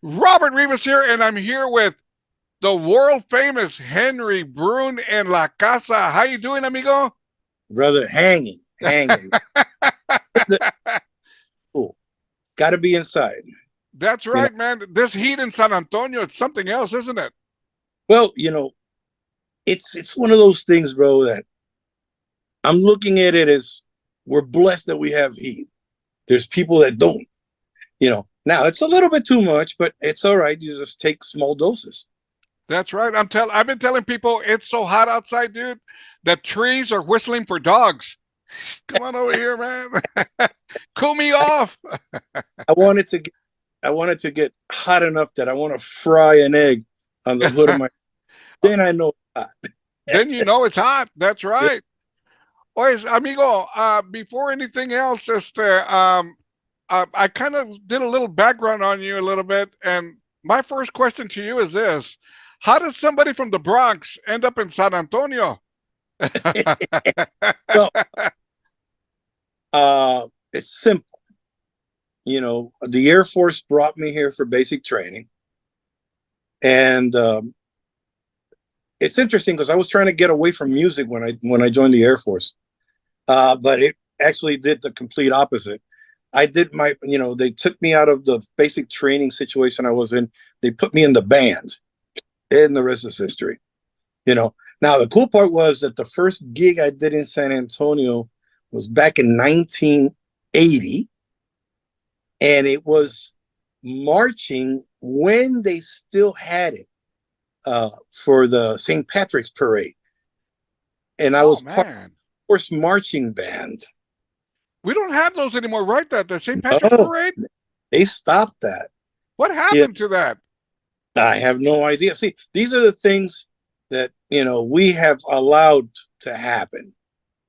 Robert Rivas here, and I'm here with the world famous Henry Brun in La Casa. How you doing, amigo? Brother, hanging. Cool. Got to be inside. That's You know. right, man. This heat in San Antonio, it's something else, isn't it? Well, it's one of those things, bro. That I'm looking at it as we're blessed that we have heat. There's people that don't. Now it's a little bit too much, but it's all right. You just take small doses. That's right. I've been telling people it's so hot outside, dude, that trees are whistling for dogs. Come on over here, man. Cool me I, off. I wanted to get, I wanted to get hot enough that I want to fry an egg on the hood of my. Then I know it's hot. Then you know it's hot. That's Yeah. right. Oye, amigo, before anything else, I kind of did a little background on you a little bit, and my first question to you is this: how did somebody from the Bronx end up in San Antonio? Well, it's simple. The Air Force brought me here for basic training, and it's interesting because I was trying to get away from music when I joined the Air Force, but it actually did the complete opposite. I did they took me out of the basic training situation I was in. They put me in the band, and the rest is history. Now the cool part was that the first gig I did in San Antonio was back in 1980, and it was marching when they still had it for the St. Patrick's Parade, and I Oh was part of man, the first marching band. we don't have those anymore, right? That the St. Patrick's No, Parade. they stopped that. What Yeah, happened to that? I have no idea. See, these are the things that we have allowed to happen.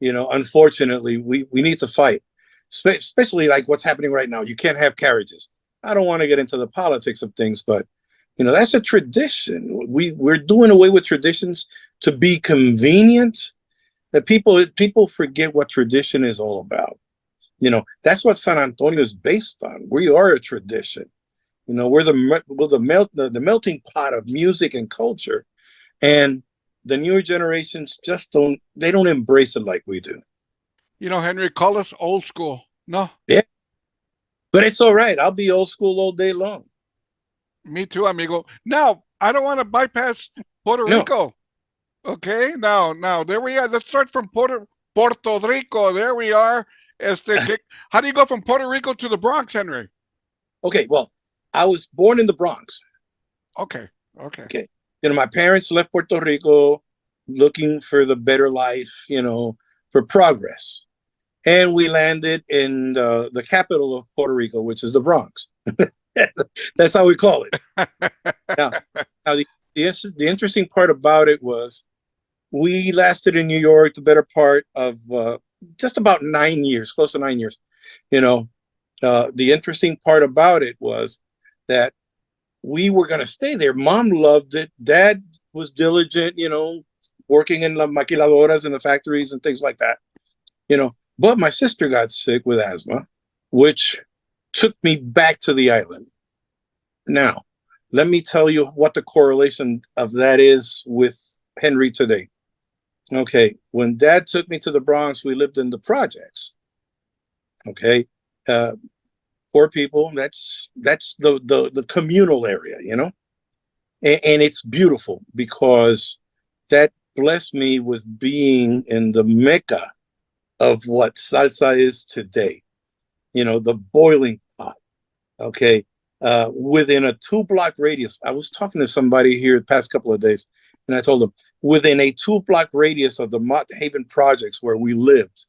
Unfortunately, we need to fight, especially like what's happening right now. You can't have carriages. I don't want to get into the politics of things, but that's a tradition. We're doing away with traditions to be convenient. That people forget what tradition is all about. That's what San Antonio is based on. We are a tradition. We're the melting pot of music and culture, and the newer generations just don't embrace it like we do. Henry, call us old school. No, Yeah, but it's all right. I'll be old school all day long. me too, amigo. Now, I don't want to bypass Puerto No, Rico. Okay, now, there we are. Let's start from Puerto Rico. There we are. How do you go from Puerto Rico to the Bronx, Henry? okay. Well, I was born in the Bronx. Okay, okay. Okay, my parents left Puerto Rico looking for the better life. For progress, and we landed in the capital of Puerto Rico, which is the Bronx. That's how we call it. Now, now the interesting part about it was we lasted in New York the better part of just about 9 years, close to 9 years. You know, the interesting part about it was that we were going to stay there. Mom loved it. Dad was diligent, working in the maquiladoras in the factories and things like that. But my sister got sick with asthma, which took me back to the island. Now, let me tell you what the correlation of that is with Henry today. Okay, when Dad took me to the Bronx, we lived in the projects. Okay, uh, poor people. That's the communal area, and it's beautiful because that blessed me with being in the mecca of what salsa is today. The boiling pot. Okay, within a 2 block radius. I was talking to somebody here the past couple of days, and I told them within a 2 block radius of the Mott Haven projects where we lived,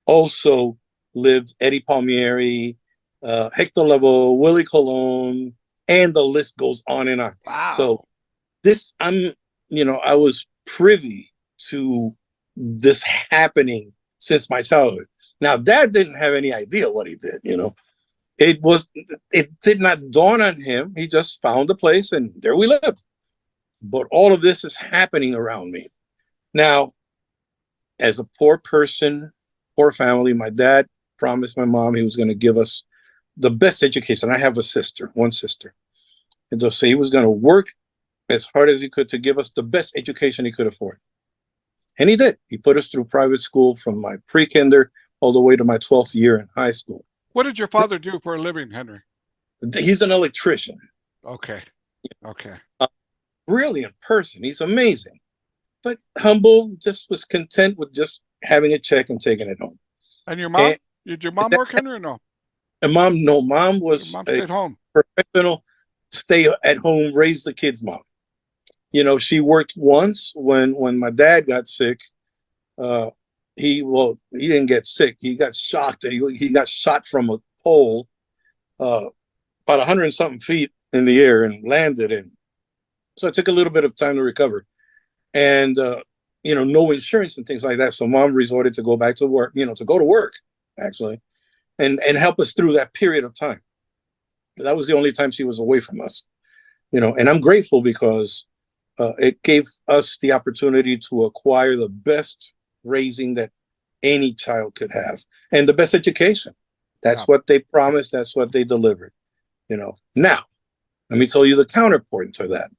also lived Eddie Palmieri, Hector Lavoe, Willie Colon, and the list goes on and on. So Wow. this, I was privy to this happening since my childhood. Now, Dad didn't have any idea what he did. It was, it did not dawn on him. He just found a place and there we lived. But all of this is happening around me. Now, as a poor person, poor family, my dad promised my mom he was going to give us the best education. I have a sister, one sister. And so he was going to work as hard as he could to give us the best education he could afford. And he did. He put us through private school from my pre-kinder all the way to my 12th year in high school. What did your father do for a living, Henry? He's an electrician. Okay. Okay. A brilliant person. He's amazing. But humble, just was content with just having a check and taking it home. And your mom? Did your mom work, Henry, or no? And mom, no, mom Your was mom a stayed home. professional, stay at home, raise the kids mom. She worked once when my dad got sick. He didn't get sick. He got shocked. He got shot from a pole about 100 and something feet in the air and landed in. So it took a little bit of time to recover. And, no insurance and things like that. So mom resorted to go back to work, to go to work, actually, and help us through that period of time. That was the only time she was away from us, and I'm grateful because it gave us the opportunity to acquire the best raising that any child could have and the best education. That's what they promised. That's what they delivered, Now, let me tell you the counterpoint to that.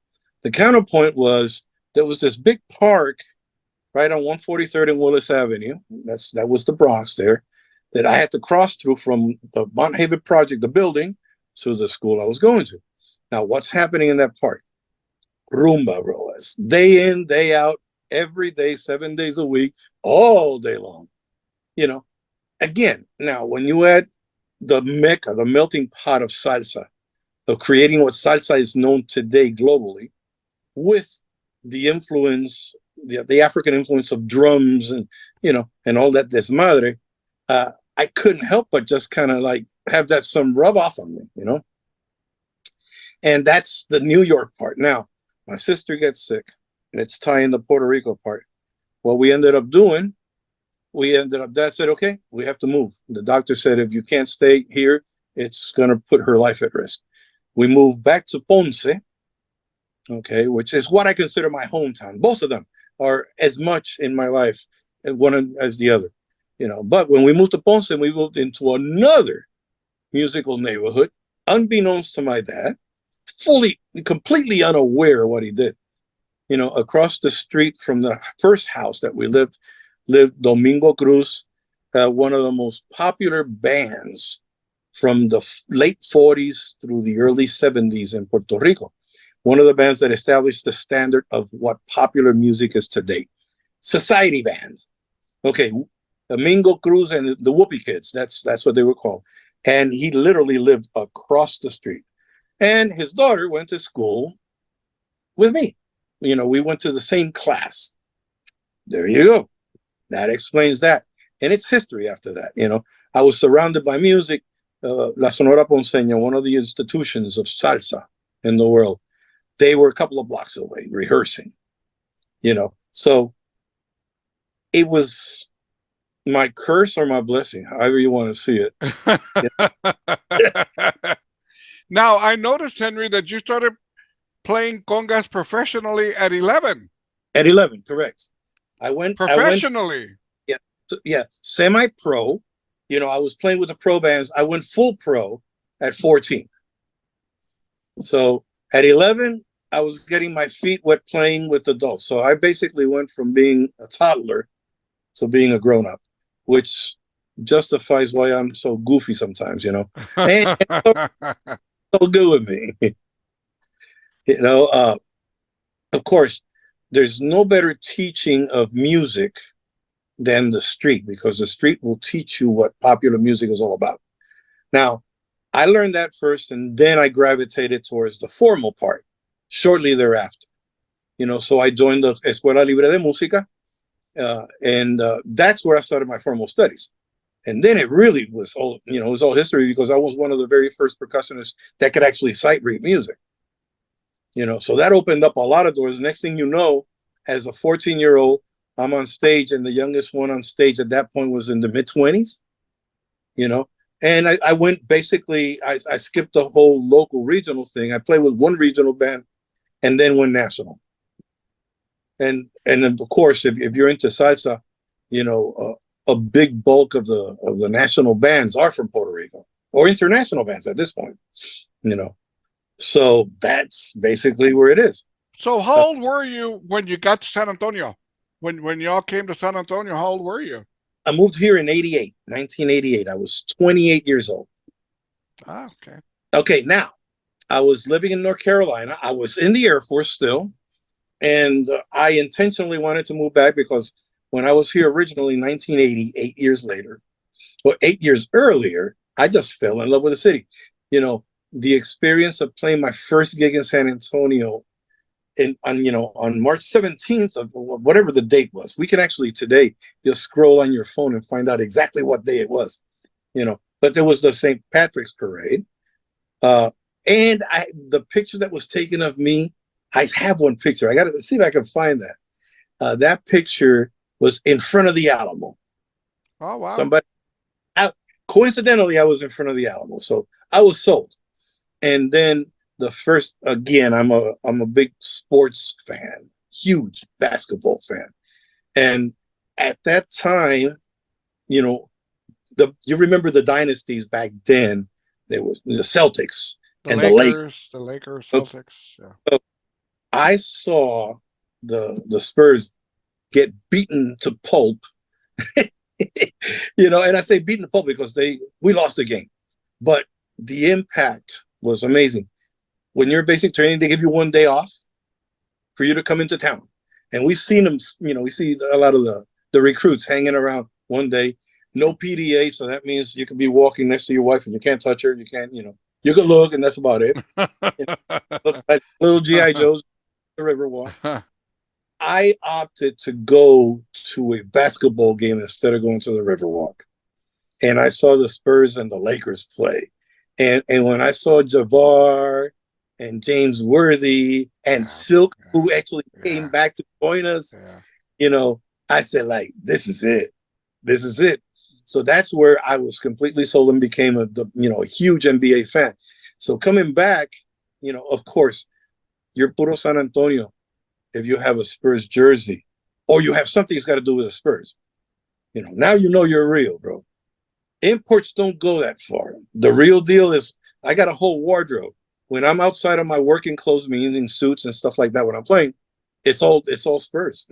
The counterpoint was there was this big park right on 143rd and Willis Avenue. That was the Bronx there that I had to cross through from the Mount Haven Project, the building, to the school I was going to. Now, what's happening in that park? Rumba, bro. It's day in, day out, every day, 7 days a week, all day long. Again, now when you add the mecca, the melting pot of salsa, of creating what salsa is known today globally, with the influence, the African influence of drums and and all that desmadre, I couldn't help but just kind of like have that some rub off on me, And that's the New York part. Now, my sister gets sick, and it's tying the Puerto Rico part. What we ended up doing, Dad said, okay, we have to move. The doctor said, if you can't stay here, it's going to put her life at risk. We moved back to Ponce, okay, which is what I consider my hometown. Both of them are as much in my life as one as the other, But when we moved to Ponce, we moved into another musical neighborhood, unbeknownst to my dad, completely unaware of what he did. Across the street from the first house that we lived Domingo Cruz, one of the most popular bands from the late 40s through the early 70s in Puerto Rico. One of the bands that established the standard of what popular music is today. Society bands. Okay, Domingo Cruz and the Whoopee Kids, that's what they were called. And he literally lived across the street. And his daughter went to school with me. We went to the same class. There you go. That explains that. And it's history after that. I was surrounded by music. La Sonora Ponceña, one of the institutions of salsa in the world, they were a couple of blocks away rehearsing, So it was my curse or my blessing, however you want to see it. Now, I noticed, Henry, that you started playing congas professionally at 11. At 11, correct. I went professionally. Semi-pro. I was playing with the pro bands. I went full pro at 14. So at 11, I was getting my feet wet playing with adults. So I basically went from being a toddler to being a grown-up, which justifies why I'm so goofy sometimes, And so good with me. Of course, there's no better teaching of music than the street, because the street will teach you what popular music is all about. Now, I learned that first, and then I gravitated towards the formal part shortly thereafter. So I joined the Escuela Libre de Música, and that's where I started my formal studies. And then it really was all, it was all history, because I was one of the very first percussionists that could actually sight read music. So that opened up a lot of doors. Next thing you know, as a 14-year-old, I'm on stage, and the youngest one on stage at that point was in the mid-20s, and I went basically, I skipped the whole local regional thing. I played with one regional band and then went national. And of course, if you're into salsa, a big bulk of the national bands are from Puerto Rico, or international bands at this point, So that's basically where it is. So how old were you when you got to San Antonio? When y'all came to San Antonio, how old were you? I moved here in 88, 1988. I was 28 years old. Ah, okay. Okay, now I was living in North Carolina. I was in the Air Force still, and I intentionally wanted to move back because when I was here originally in 1980, 8 years later, well, 8 years earlier, I just fell in love with the city. You know, the experience of playing my first gig in San Antonio on March 17th of whatever the date was. We can actually today just scroll on your phone and find out exactly what day it was. But there was the St. Patrick's Parade. And the picture that was taken of me, I have one picture. I got to see if I can find that. That picture was in front of the Alamo. Oh wow. Coincidentally, I was in front of the Alamo, so I was sold. And then the first, again, I'm a big sports fan, huge basketball fan, and at that time, you remember the dynasties back then. There was the Celtics The and the Lakers. Lakers, Celtics. Yeah. So I saw the Spurs get beaten to pulp. And I say beaten to pulp because we lost the game, but the impact was amazing. When you're basic training, they give you one day off for you to come into town, and we've seen them. We see a lot of the recruits hanging around one day. No PDA, so that means you can be walking next to your wife and you can't touch her. You can't, you can look, and that's about it. Look like little GI Joes, the Riverwalk. I opted to go to a basketball game instead of going to the Riverwalk. And I saw the Spurs and the Lakers play. And when I saw Jabbar and James Worthy and Silk, who actually came back to join us, I said, like, this is it. This is it. So that's where I was completely sold and became a huge NBA fan. So coming back, of course, you're puro San Antonio if you have a Spurs jersey or you have something that's got to do with the Spurs. Now you're real, bro. Imports don't go that far. The real deal is I got a whole wardrobe. When I'm outside of my working clothes, meaning suits and stuff like that, when I'm playing, it's all Spurs.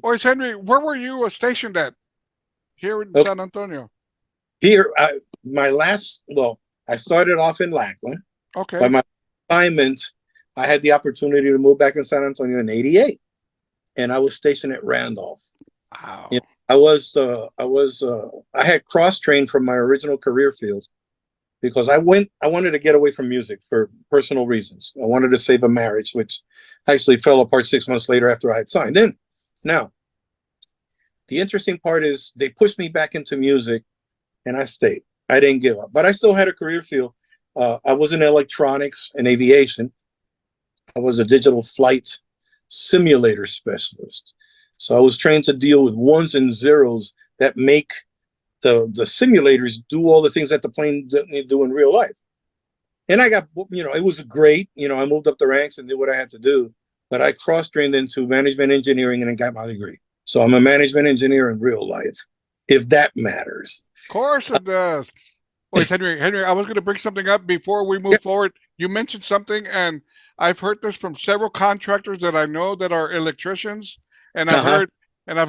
Boys, Henry, where were you stationed at here in San Antonio? Here, I started off in Lackland. Okay. By my assignment, I had the opportunity to move back in San Antonio in '88, and I was stationed at Randolph. Wow. I had cross-trained from my original career field because I wanted to get away from music for personal reasons. I wanted to save a marriage, which actually fell apart 6 months later after I had signed in. Now, the interesting part is they pushed me back into music, and I stayed. I didn't give up, but I still had a career field. I was in electronics and aviation. I was a digital flight simulator specialist. So I was trained to deal with ones and zeros that make the simulators do all the things that the plane didn't do in real life. And I got, it was great. I moved up the ranks and did what I had to do, but I cross-trained into management engineering and then got my degree. So I'm a management engineer in real life, if that matters. Of course it does. Boys, Henry, I was going to bring something up before we move forward. You mentioned something, and I've heard this from several contractors that I know that are electricians, and I've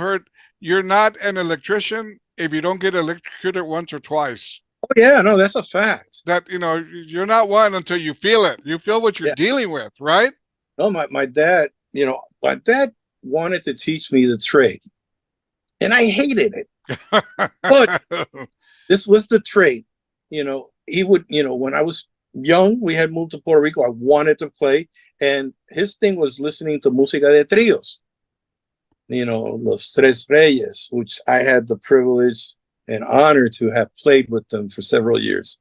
heard you're not an electrician if you don't get electrocuted once or twice. Oh yeah, no, that's a fact. That you're not one until you feel it. You feel what you're dealing with, right? No, my dad, my dad wanted to teach me the trade, and I hated it. But this was the trade. He would, when I was young, we had moved to Puerto Rico. I wanted to play, and his thing was listening to música de tríos. Los Tres Reyes, which I had the privilege and honor to have played with them for several years.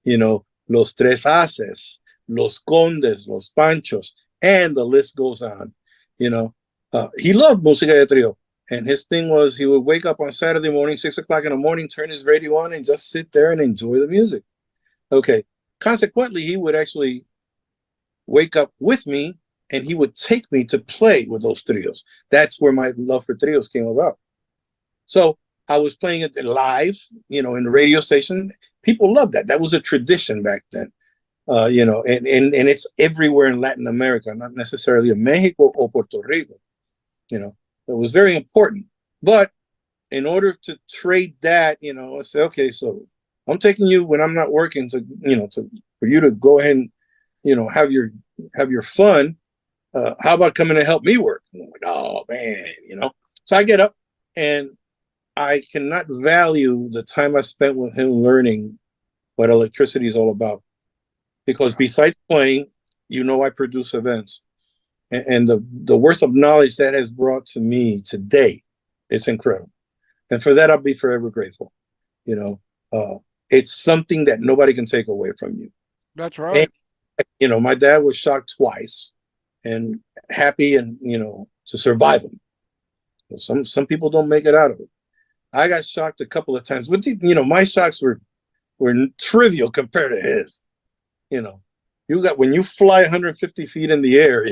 Los Tres Haces, Los Condes, Los Panchos, and the list goes on. He loved música de trío. And his thing was he would wake up on Saturday morning, 6 o'clock in the morning, turn his radio on and just sit there and enjoy the music. Okay. Consequently, he would actually wake up with me and he would take me to play with those trios. That's where my love for trios came about. So I was playing it live, in the radio station. People loved that. That was a tradition back then. and it's everywhere in Latin America, not necessarily in Mexico or Puerto Rico. It was very important. But in order to trade that, I say, okay, so I'm taking you when I'm not working for you to go ahead and, have your fun. How about coming to help me work? And I'm like, oh man, So I get up, and I cannot value the time I spent with him learning what electricity is all about. Because besides playing, I produce events. And the worth of knowledge that has brought to me today is incredible. And for that, I'll be forever grateful. It's something that nobody can take away from you. That's right. And, my dad was shocked twice and happy and, to survive them. Some people don't make it out of it. I got shocked a couple of times. But, my shocks were trivial compared to his. When you fly 150 feet in the air,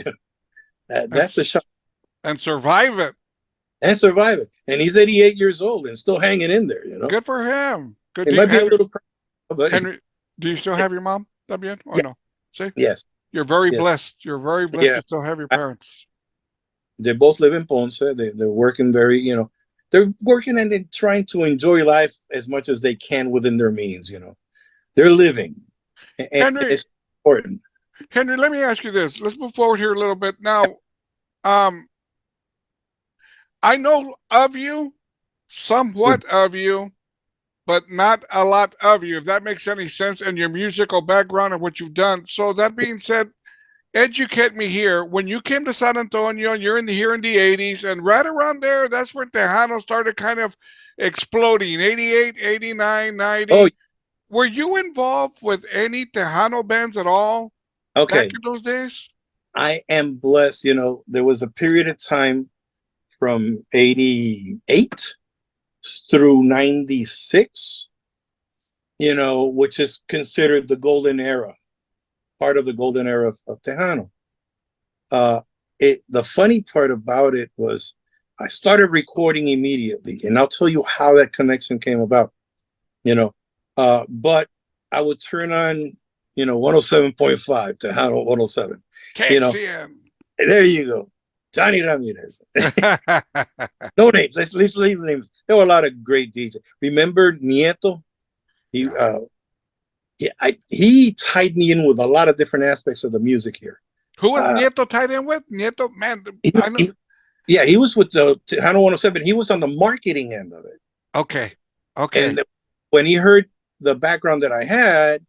that's a shock. And survive it. And he's 88 years old and still hanging in there, Good for him. Good. It might be a little crazy, but Henry, do you still have your mom, Dabian, or no? See? Yes. You're very blessed. You're very blessed to still have your parents. They both live in Ponce. They're working they're working and they're trying to enjoy life as much as they can within their means, They're living. And Henry, it's important. Henry, let me ask you this. Let's move forward here a little bit. Now, I know of you, somewhat of you, but not a lot of you, if that makes any sense, and your musical background and what you've done. So that being said, educate me here. When you came to San Antonio, and you're here in the 80s, and right around there, that's where Tejano started kind of exploding, 88, 89, 90. Oh, were you involved with any Tejano bands at all back in those days? I am blessed. There was a period of time from 88 through 96, which is considered the golden era, part of the golden era of Tejano. The funny part about it was I started recording immediately, and I'll tell you how that connection came about, but I would turn on, 107.5 Tejano 107. KCN. There you go. Johnny Ramirez. No names. Let's leave names. There were a lot of great DJs. Remember Nieto? He tied me in with a lot of different aspects of the music here. Who was Nieto tied in with? Nieto, man. He was with the Tejano 107. He was on the marketing end of it. Okay. And when he heard the background that I had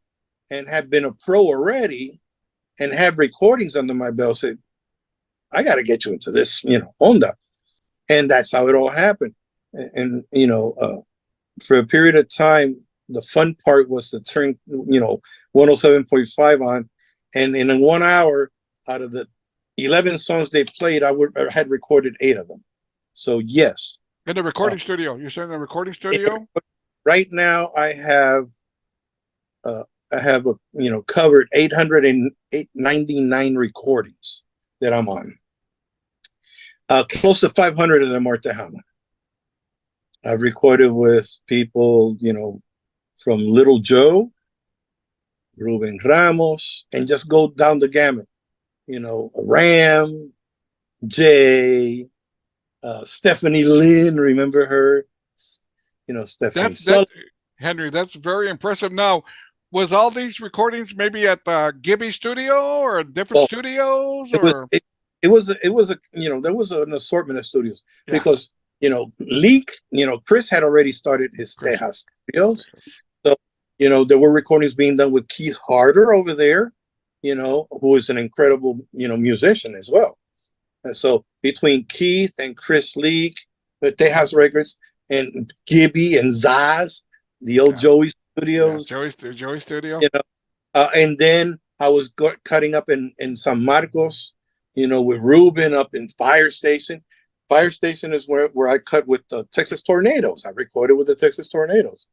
and had been a pro already and had recordings under my belt, said, I got to get you into this, onda. And that's how it all happened. And for a period of time, the fun part was to turn, 107.5 on. And in 1 hour, out of the 11 songs they played, I had recorded 8 of them. So, yes. In the recording studio. You're saying in the recording studio? Right now, I have covered 899 recordings that I'm on. Close to 500 of them are Tejano. I've recorded with people, from Little Joe, Ruben Ramos, and just go down the gamut. Ram, Jay, Stephanie Lynn, remember her? Stephanie. Henry, that's very impressive. Now, was all these recordings maybe at the Gibby studio or different studios? There was an assortment of studios because, Leak, Chris had already started his Tejas studios. So, there were recordings being done with Keith Harder over there, who is an incredible, musician as well. And so between Keith and Chris Leak, Tejas Records, and Gibby and Zaz, the old Joey Studios. Joey Studio. And then I was cutting up in San Marcos, with Ruben up in Fire Station. Fire Station is where I cut with the Texas Tornadoes. I recorded with the Texas Tornadoes.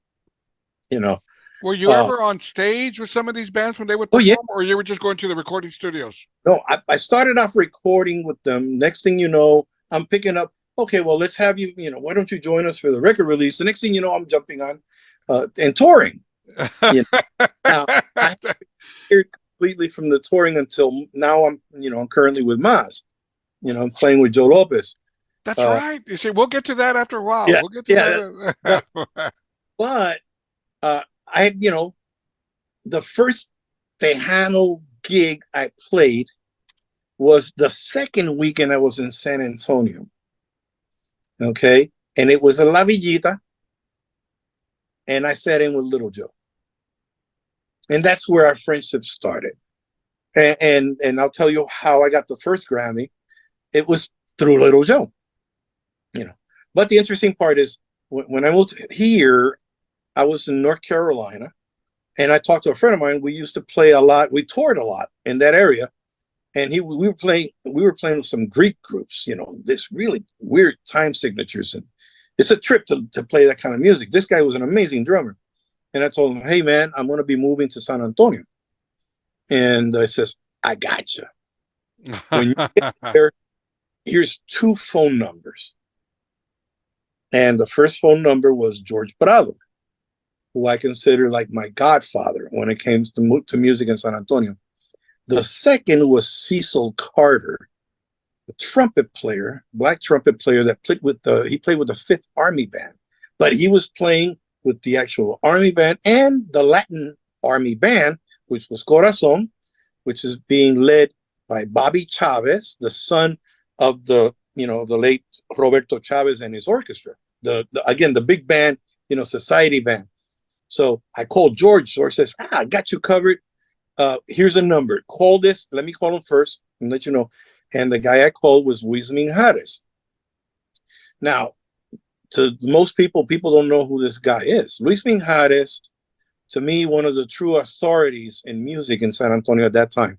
Were you ever on stage with some of these bands when they would perform, or you were just going to the recording studios? No, I started off recording with them. Next thing you know, I'm picking up, okay, well, let's have you, why don't you join us for the record release? The next thing you know, I'm jumping on and touring. Now, completely from the touring until now. I'm currently with Maz. I'm playing with Joe Lopez. That's right. You see, we'll get to that after a while. Yeah, We'll get to yeah. that. But the first Tejano gig I played was the second weekend I was in San Antonio. Okay, and it was a La Villita, and I sat in with Little Joe, and that's where our friendship started. And I'll tell you how I got the first Grammy. It was through Little Joe. But the interesting part is when I moved here, I was in North Carolina, and I talked to a friend of mine. We used to play a lot. We toured a lot in that area, and we were playing with some Greek groups. This really weird time signatures, and it's a trip to play that kind of music. This guy was an amazing drummer, and I told him, "Hey man, I'm going to be moving to San Antonio," and I says, "I got you. When you get there, here's 2 phone numbers." And the first phone number was George Prado, who I consider like my godfather when it came to music in San Antonio. The second was Cecil Carter, a trumpet player, black trumpet player that played with the 5th Army Band, but he was playing with the actual Army Band and the Latin Army Band, which was Corazon, which is being led by Bobby Chavez, the son of the late Roberto Chavez and his orchestra. The big band, society band. So I called George. George says, I got you covered. Here's a number. Call this. Let me call him first and let you know. And the guy I called was Luis Minjares. Now, to most people don't know who this guy is. Luis Minjares, to me, one of the true authorities in music in San Antonio at that time.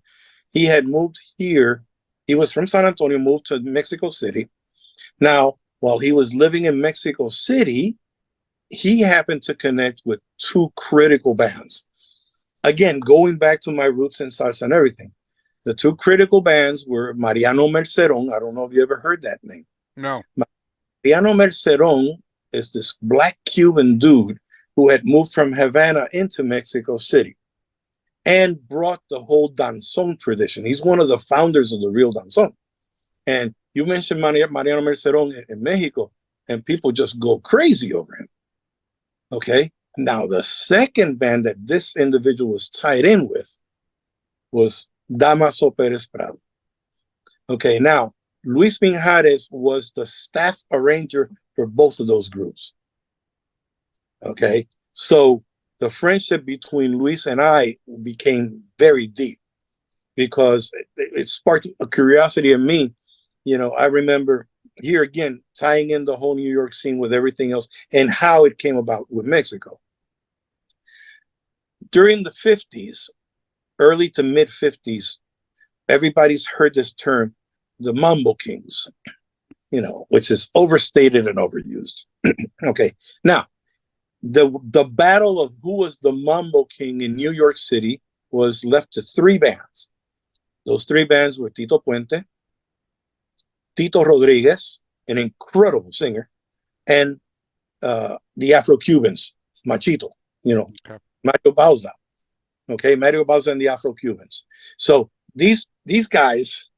He had moved here. He was from San Antonio, moved to Mexico City. Now, while he was living in Mexico City, he happened to connect with 2 critical bands. Again, going back to my roots in salsa and everything. The 2 critical bands were Mariano Merceron. I don't know if you ever heard that name. No. Mariano Merceron is this black Cuban dude who had moved from Havana into Mexico City and brought the whole danzón tradition. He's one of the founders of the real danzón. And you mentioned Mariano Merceron in Mexico, and people just go crazy over him. Okay. Now, the second band that this individual was tied in with was Damaso Pérez Prado. Okay. Now, Luis Minjares was the staff arranger for both of those groups. Okay. So the friendship between Luis and I became very deep because it sparked a curiosity in me. I remember here again, tying in the whole New York scene with everything else and how it came about with Mexico. During the 50s, early to mid 50s, everybody's heard this term, the Mambo Kings, which is overstated and overused. Okay. Now, the battle of who was the Mambo King in New York City was left to 3 bands. Those 3 bands were Tito Puente, Tito Rodriguez, an incredible singer, and the Afro-Cubans, Machito, okay. Mario Bauza. Okay, Mario Bauza and the Afro-Cubans. So these guys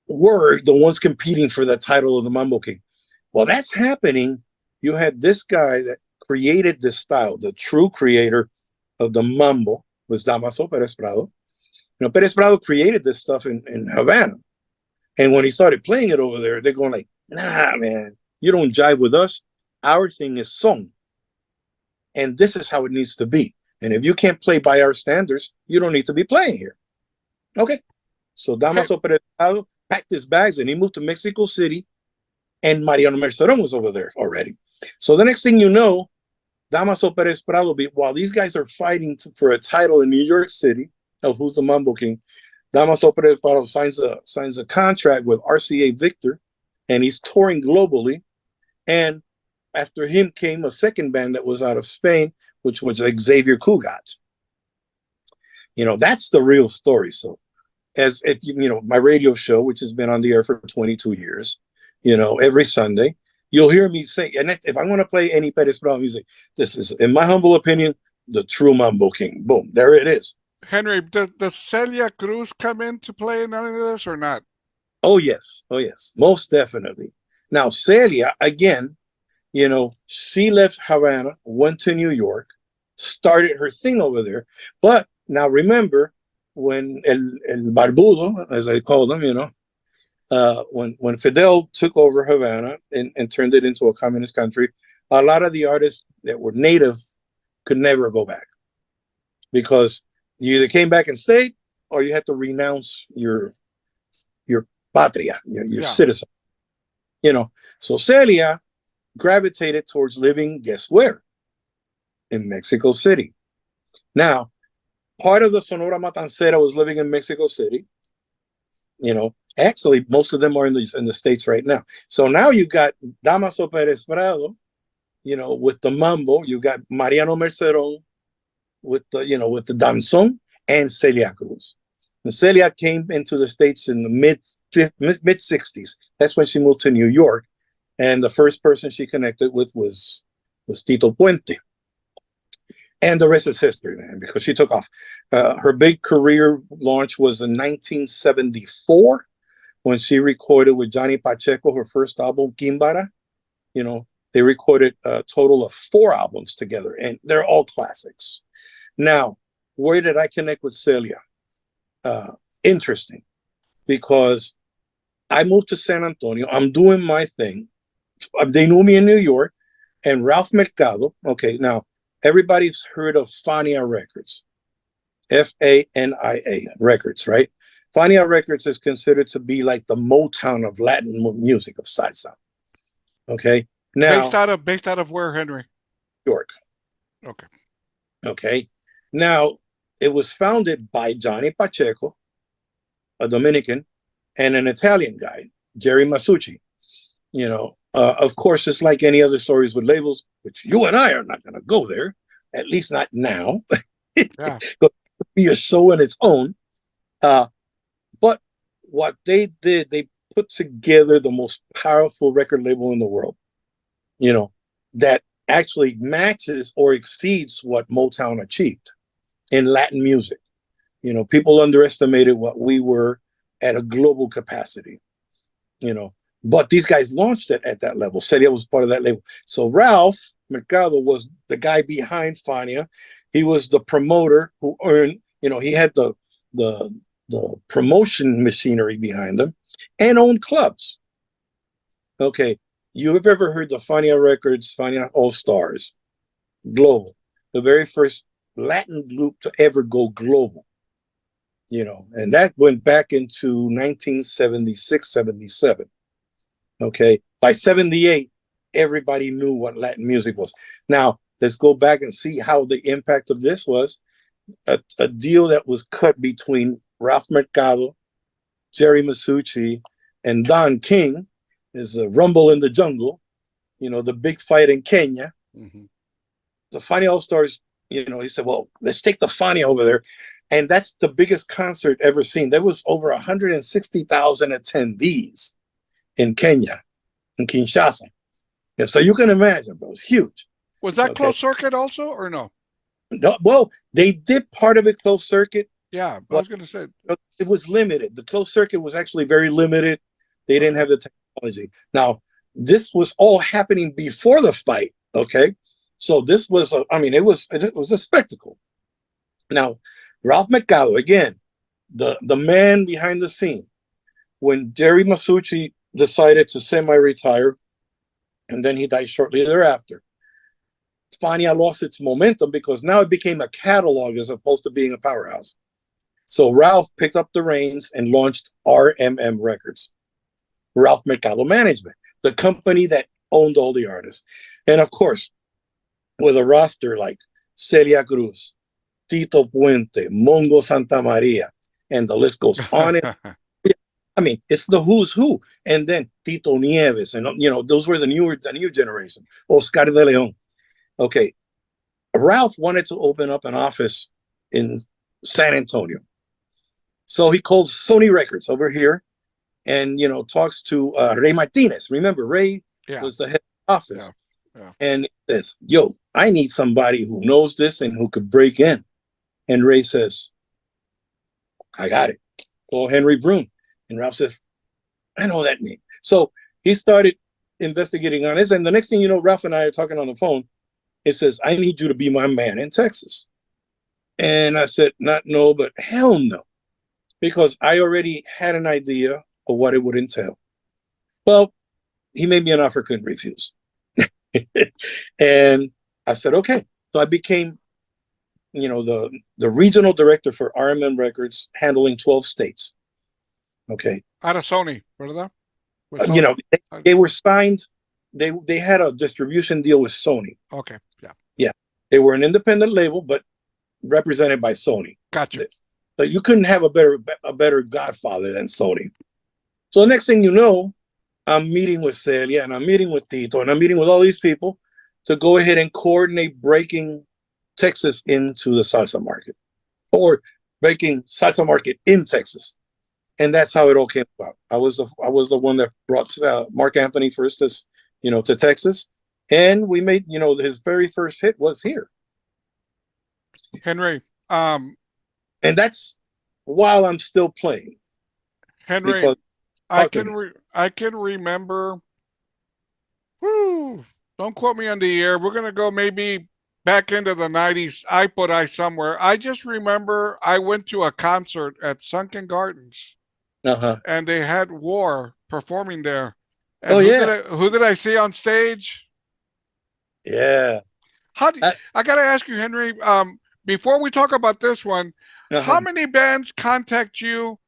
were the ones competing for the title of the Mambo King. While that's happening, you had this guy that created this style. The true creator of the mambo was Damaso Pérez Prado. Pérez Prado created this stuff in Havana. And when he started playing it over there, they're going like, nah, man, you don't jive with us. Our thing is son. And this is how it needs to be. And if you can't play by our standards, you don't need to be playing here. Okay. So Damaso Pérez Prado packed his bags and he moved to Mexico City. And Mariano Merceron was over there already. So the next thing you know, Damaso Pérez Prado, while these guys are fighting for a title in New York City of who's the Mambo King, Damaso Pérez Prado signs a contract with RCA Victor, and he's touring globally. And after him came a second band that was out of Spain, which was Xavier Cugat. That's the real story. So, my radio show, which has been on the air for 22 years, every Sunday, you'll hear me say, and if I want to play any Pérez Prado music, this is, in my humble opinion, the true Mambo King. Boom, there it is. Henry, does Celia Cruz come into play in any of this or not? Oh yes, oh yes, most definitely. Now Celia, again, she left Havana, went to New York, started her thing over there. But now remember, when el Barbudo, as I call them, when Fidel took over Havana and turned it into a communist country, a lot of the artists that were native could never go back because you either came back and stayed or you had to renounce your patria, your Yeah. citizen. You know, so Celia gravitated towards living, guess where? In Mexico City. Now, part of the Sonora Matancera was living in Mexico City. Actually, most of them are in the States right now. So now you got Damaso Perez Prado, with the mambo. You got Mariano Merceron with the danzón, and Celia Cruz. And Celia came into the States in the mid 60s. That's when she moved to New York. And the first person she connected with was Tito Puente. And the rest is history, man, because she took off. Her big career launch was in 1974 when she recorded with Johnny Pacheco her first album, Kimbara. They recorded a total of 4 albums together, and they're all classics. Now, where did I connect with Celia? Interesting, because I moved to San Antonio. I'm doing my thing. They knew me in New York, and Ralph Mercado. Okay, now everybody's heard of Fania Records, Fania Records, right? Fania Records is considered to be like the Motown of Latin music, of salsa. Okay, Based now out of based out of where, Henry? New York. Okay. Okay, now it was founded by Johnny Pacheco, a Dominican, and an Italian guy, Jerry Masucci. Of course, it's like any other stories with labels, which you and I are not going to go there, at least not now. Yeah. But be a show in its own. But what they did, they put together the most powerful record label in the world, that actually matches or exceeds what Motown achieved in Latin music. People underestimated what we were at a global capacity, but these guys launched it at that level. Celia was part of that label. So Ralph Mercado was the guy behind Fania. He was the promoter who earned, he had the promotion machinery behind him and owned clubs. Okay. You have ever heard the Fania Records, Fania All Stars, global, the very first Latin group to ever go global, and that went back into 1976, 77. Okay. By 78, everybody knew what Latin music was. Now, let's go back and see how the impact of this was. A deal that was cut between Ralph Mercado, Jerry Masucci, and Don King is a Rumble in the Jungle, the big fight in Kenya. Mm-hmm. The Fania All Stars, he said, well, let's take the Fania over there. And that's the biggest concert ever seen. There was over 160,000 attendees in Kenya, in Kinshasa. Yeah, so you can imagine, bro, it's huge. Was that Okay. closed circuit also or no? No, well, they did part of it closed circuit, Yeah, I but was going to say. it was limited. The closed circuit was actually very limited. They didn't have the technology. Now, this was all happening before the fight. Okay, so this was, it was a spectacle. Now, Ralph Mercado, again, the man behind the scene, when Jerry Masucci decided to semi-retire, and then he died shortly thereafter, Fania lost its momentum because now it became a catalog as opposed to being a powerhouse. So Ralph picked up the reins and launched RMM Records, Ralph Mercado Management, the company that owned all the artists. And of course, with a roster like Celia Cruz, Tito Puente, Mongo Santa Maria, and the list goes on. It's the who's who. And then Tito Nieves, and those were the new generation. Oscar de Leon. Okay, Ralph wanted to open up an office in San Antonio. So he calls Sony Records over here and, talks to Ray Martinez. Remember, Ray was the head office. Yeah. And says, yo, I need somebody who knows this and who could break in. And Ray says, I got it. Call Henry Brun. And Ralph says, I know that name. So he started investigating on this. And the next thing you know, Ralph and I are talking on the phone. It says, I need you to be my man in Texas. And I said, not no, but hell no. Because I already had an idea of what it would entail. Well, he made me an offer I couldn't refuse. And I said, okay. So I became, the regional director for RMM Records, handling 12 states. Okay. Out of Sony, ¿verdad? They were signed. They had a distribution deal with Sony. Okay. Yeah. Yeah. They were an independent label, but represented by Sony. Gotcha. So you couldn't have a better godfather than Sony. So the next thing you know, I'm meeting with Celia and I'm meeting with Tito and I'm meeting with all these people to go ahead and coordinate breaking Texas into the salsa market, or breaking salsa market in Texas. And that's how it all came about. I was the one that brought Mark Anthony first to Texas. And we made, his very first hit was here. Henry. And that's while I'm still playing. Henry, I can remember. Whoo! Don't quote me on the year. We're gonna go maybe back into the 90s. I put I somewhere. I just remember I went to a concert at Sunken Gardens, and they had War performing there. And who did I see on stage? Yeah. I gotta ask you, Henry? Before we talk about this one, how many bands contact you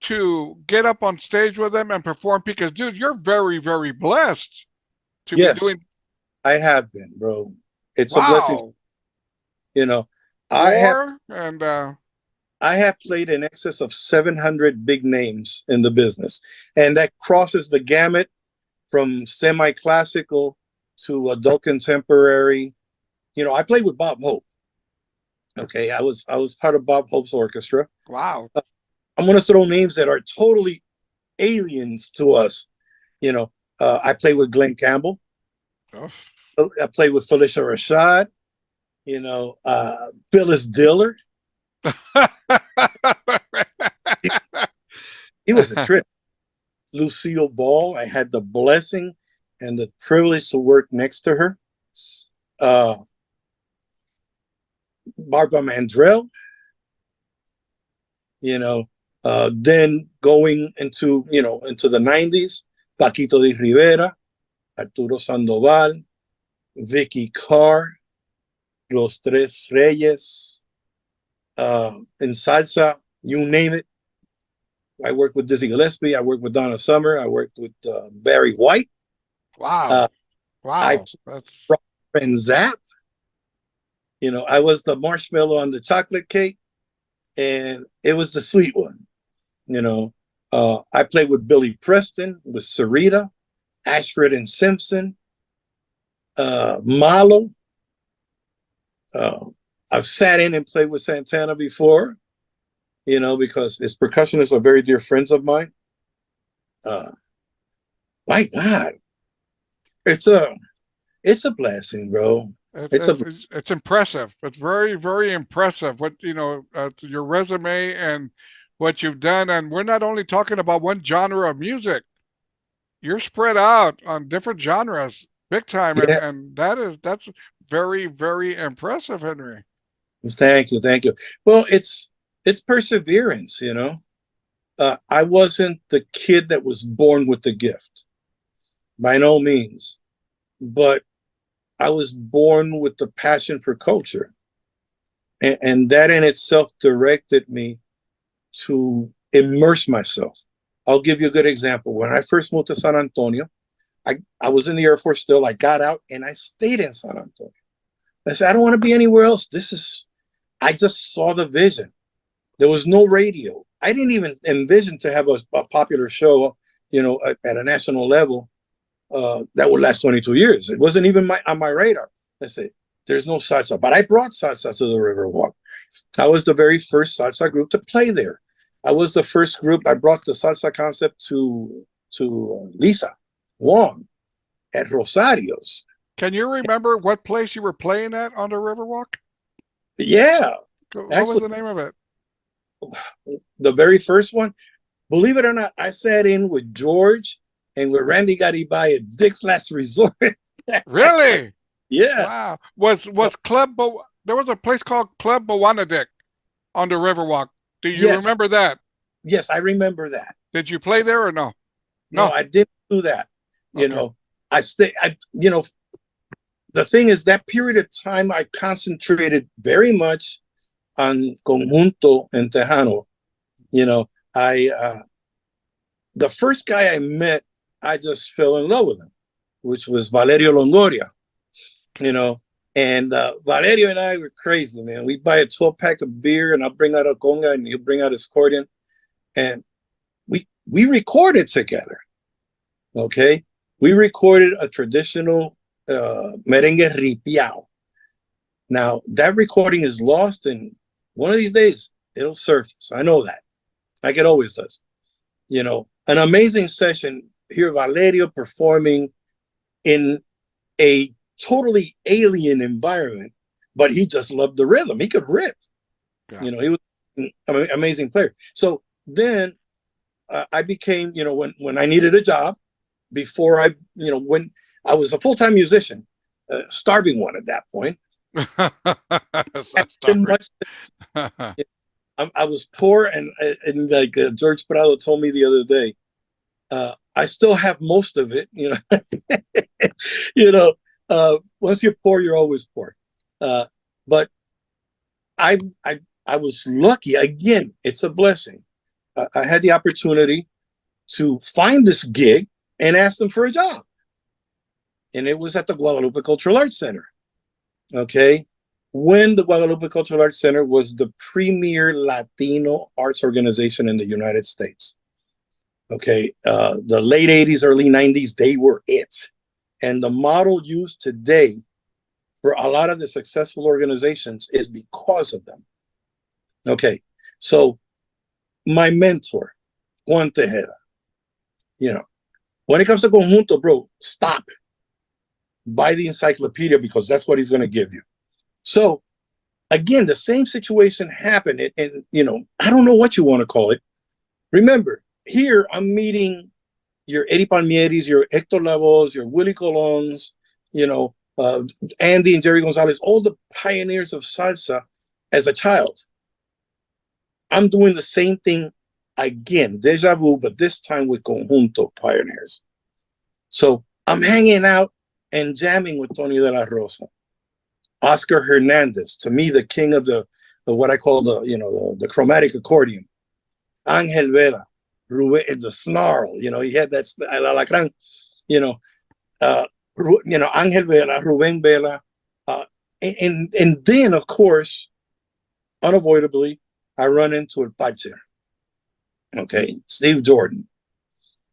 to get up on stage with them and perform? Because, dude, you're very, very blessed to be doing. I have been, bro. It's a blessing. I have played in excess of 700 big names in the business, and that crosses the gamut from semi-classical to adult contemporary. I played with Bob Hope. Okay, I was part of Bob Hope's orchestra. Wow. I'm going to throw names that are totally aliens to us. I played with Glenn Campbell. Oh. I played with Felicia Rashad. Phyllis Diller. He was a trip. Lucille Ball. I had the blessing and the privilege to work next to her. Barbara Mandrell. Then going into the 90s, Paquito de Rivera, Arturo Sandoval, Vicky Carr, Los Tres Reyes, in salsa, you name it. I worked with Dizzy Gillespie. I worked with Donna Summer. I worked with Barry White. Wow. I brought friend Zap. I was the marshmallow on the chocolate cake, and it was the sweet one. I played with Billy Preston, with Sarita, Ashford and Simpson, Malo. I've sat in and played with Santana before, because his percussionists are very dear friends of mine. My God, it's a blessing, bro. It's impressive. It's very, very impressive. What your resume and what you've done, and we're not only talking about one genre of music. You're spread out on different genres, big time, and that's very, very impressive, Henry. Thank you. Well, it's perseverance, I wasn't the kid that was born with the gift, by no means, but I was born with the passion for culture, and that in itself directed me to immerse myself. I'll give you a good example. When I first moved to San Antonio, I was in the Air Force still. I got out and I stayed in San Antonio. I said, I don't want to be anywhere else. I just saw the vision. There was no radio. I didn't even envision to have a popular show, at a national level that would last 22 years. It wasn't even on my radar. I said, there's no salsa. But I brought salsa to the Riverwalk. I was the very first salsa group to play there. I was the first group. I brought the salsa concept to Lisa Wong at Rosario's. Can you remember what place you were playing at on the Riverwalk? Yeah. What was the name of it? the very first one, believe it or not, I sat in with George and with Randy Garibay at Dick's Last Resort. Really? Yeah. Wow. Was there was a place called Club Bawanadik on the Riverwalk. Do you Yes. remember that? Yes, I remember that. Did you play there or no? No, No. I didn't do that. You Okay. know, the thing is that period of time I concentrated very much on conjunto and tejano. You know, the first guy I met, I just fell in love with him, which was Valerio Longoria. You know, and Valerio and I were crazy, man. We buy a 12-pack of beer, and I'll bring out a conga, and he'll bring out his accordion, and we recorded together. Okay, we recorded a traditional merengue ripiao. Now that recording is lost, and one of these days it'll surface. I know that, like it always does. You know, an amazing session here, Valerio performing in a totally alien environment, but he just loved the rhythm. He could rip. Yeah. You know, he was an amazing player. So then I became, you know, when I needed a job, before I, you know, when I was a full-time musician, starving one at that point. I was poor, and like George Prado told me the other day, I still have most of it, you know. You know, once you're poor, you're always poor. But I was lucky. Again, it's a blessing. I had the opportunity to find this gig and ask them for a job. And it was at the Guadalupe Cultural Arts Center. Okay. When the Guadalupe Cultural Arts Center was the premier Latino arts organization in the United States. Okay. The late 80s, early 90s, they were it. And the model used today for a lot of the successful organizations is because of them. Okay. So my mentor, Juan Tejeda, you know, when it comes to conjunto, bro, stop. Buy the encyclopedia, because that's what he's going to give you. So again, the same situation happened. And, you know, I don't know what you want to call it. Remember, here I'm meeting your Eddie Palmieris, your Hector Lavoes, your Willie Colons, you know, Andy and Jerry Gonzalez, all the pioneers of salsa as a child. I'm doing the same thing again, deja vu, but this time with conjunto pioneers. So I'm hanging out and jamming with Tony de la Rosa, Oscar Hernandez, to me the king of the what I call the chromatic accordion, Angel Vera, Ruben, the snarl, you know, he had that alacrán, you know, Angel Vera, Ruben Vela, and then of course, unavoidably, I run into El Pache. Okay, Steve Jordan,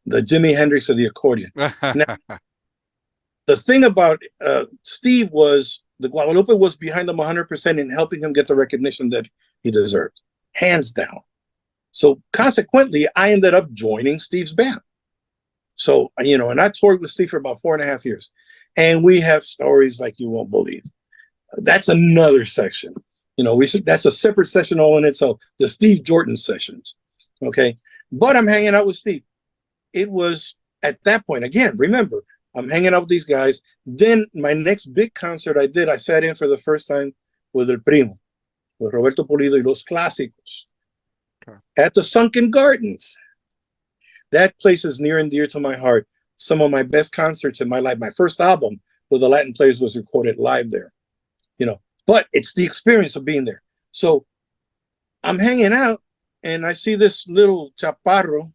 the Jimi Hendrix of the accordion. Now, the thing about Steve was the Guadalupe was behind him 100% in helping him get the recognition that he deserved, hands down. So consequently, I ended up joining Steve's band. So, you know, and I toured with Steve for about 4.5 years. And we have stories like you won't believe. That's another section. You know, that's a separate session all in itself, the Steve Jordan sessions. Okay. But I'm hanging out with Steve. It was at that point, again, remember, I'm hanging out with these guys. Then my next big concert I sat in for the first time with El Primo, with Roberto Pulido y Los Clásicos, at the Sunken Gardens. That place is near and dear to my heart. Some of my best concerts in my life. My first album with the Latin Players was recorded live there. You know, but it's the experience of being there. So I'm hanging out, and I see this little chaparro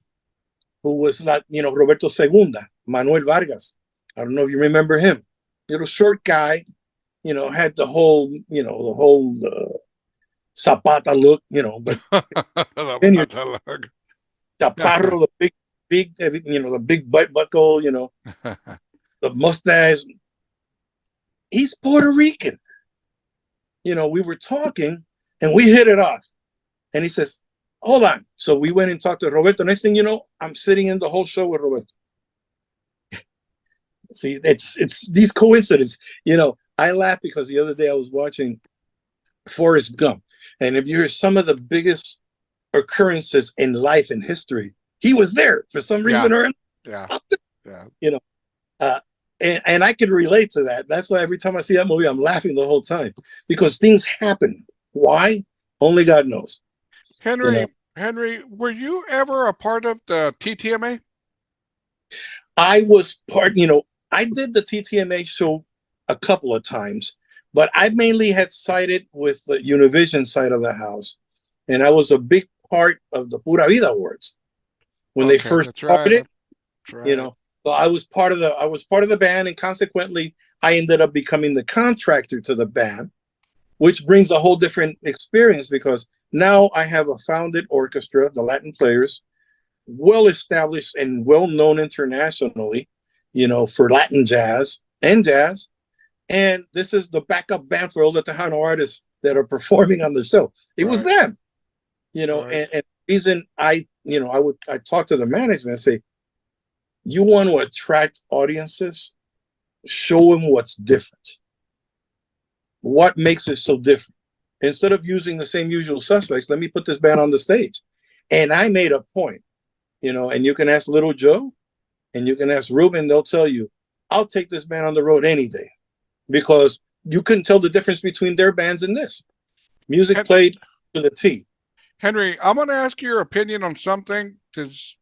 who was like, you know, Roberto Segunda, Manuel Vargas. I don't know if you remember him. Little short guy, you know, had the whole Zapata look, you know, but then you chaparro, the big, you know, the big butt buckle, you know, the mustache. He's Puerto Rican. You know, we were talking and we hit it off. And he says, hold on. So we went and talked to Roberto. Next thing you know, I'm sitting in the whole show with Roberto. See, it's these coincidences. You know, I laugh because the other day I was watching Forrest Gump. And if you hear some of the biggest occurrences in life and history. He was there for some Yeah. reason or Yeah. another. Yeah. You know, uh, and I can relate to that. That's why every time I see that movie, I'm laughing the whole time because things happen. Why? Only God knows. You know, Henry, were you ever a part of the TTMA? I was part. I did the TTMA show a couple of times, but I mainly had sided with the Univision side of the house, and I was a big part of the Pura Vida Awards when they Okay, first that's started right. it. That's You right. know, so I was part of the band, and consequently, I ended up becoming the contractor to the band, which brings a whole different experience because now I have a founded orchestra, the Latin Players, well established and well known internationally, for Latin jazz and jazz. And this is the backup band for all the Tejano artists that are performing on the show. It was Right. them, Right. and the reason I talk to the management and say, you want to attract audiences, show them what's different. What makes it so different? Instead of using the same usual suspects, let me put this band on the stage. And I made a point, and you can ask Little Joe and you can ask Ruben, they'll tell you, I'll take this band on the road any day because you couldn't tell the difference between their bands and this. Music Hen- played to the T. Henry, I'm going to ask your opinion on something because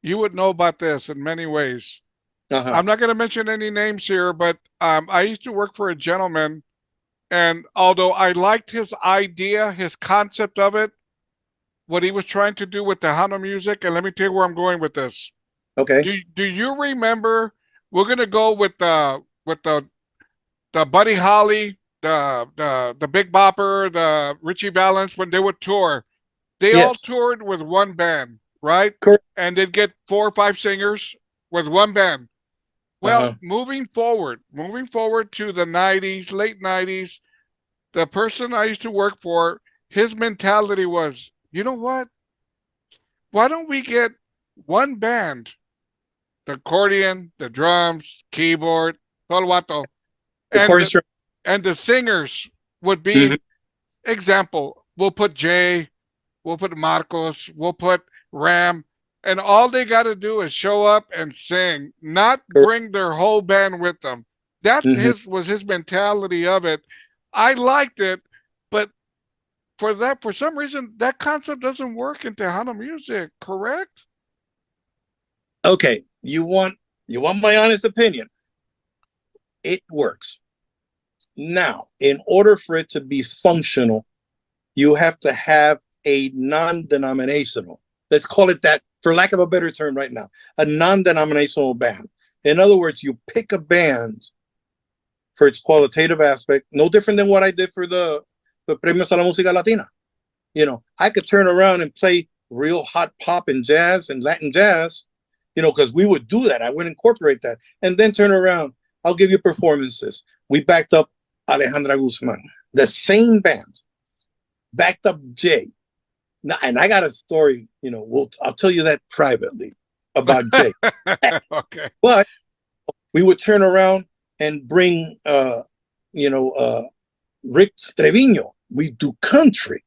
you would know about this in many ways. Uh-huh. I'm not going to mention any names here, but I used to work for a gentleman, and although I liked his idea, his concept of it, what he was trying to do with the Hana music, and let me tell you where I'm going with this. Okay. Do you remember? We're going to go with the Buddy Holly, the Big Bopper, the Richie Valens when they would tour. They all Yes. toured with one band, right? Correct. And they'd get 4 or 5 singers with one band. Well, Uh-huh. moving forward to the 90s, late 90s, the person I used to work for, his mentality was, you know what? Why don't we get one band, the accordion, the drums, keyboard, tolwato, The and chord the, instrument. and the singers would be, Mhm. example, we'll put Jay, we'll put Marcos, we'll put Ram, and all they got to do is show up and sing, not Correct. bring their whole band with them. That Mhm. his was his mentality of it. I liked it, but for some reason that concept doesn't work in Tejano music. Correct? Okay. You want my honest opinion? It works. Now, in order for it to be functional, you have to have a non-denominational. Let's call it that, for lack of a better term, right now, a non-denominational band. In other words, you pick a band for its qualitative aspect, no different than what I did for the Premios a la Música Latina. I could turn around and play real hot pop and jazz and Latin jazz, because we would do that. I would incorporate that and then turn around. I'll give you performances. We backed up Alejandra Guzman, the same band, backed up Jay. Now, and I got a story, I'll tell you that privately about Jay. Okay. But we would turn around and bring, Rick Trevino. We do country,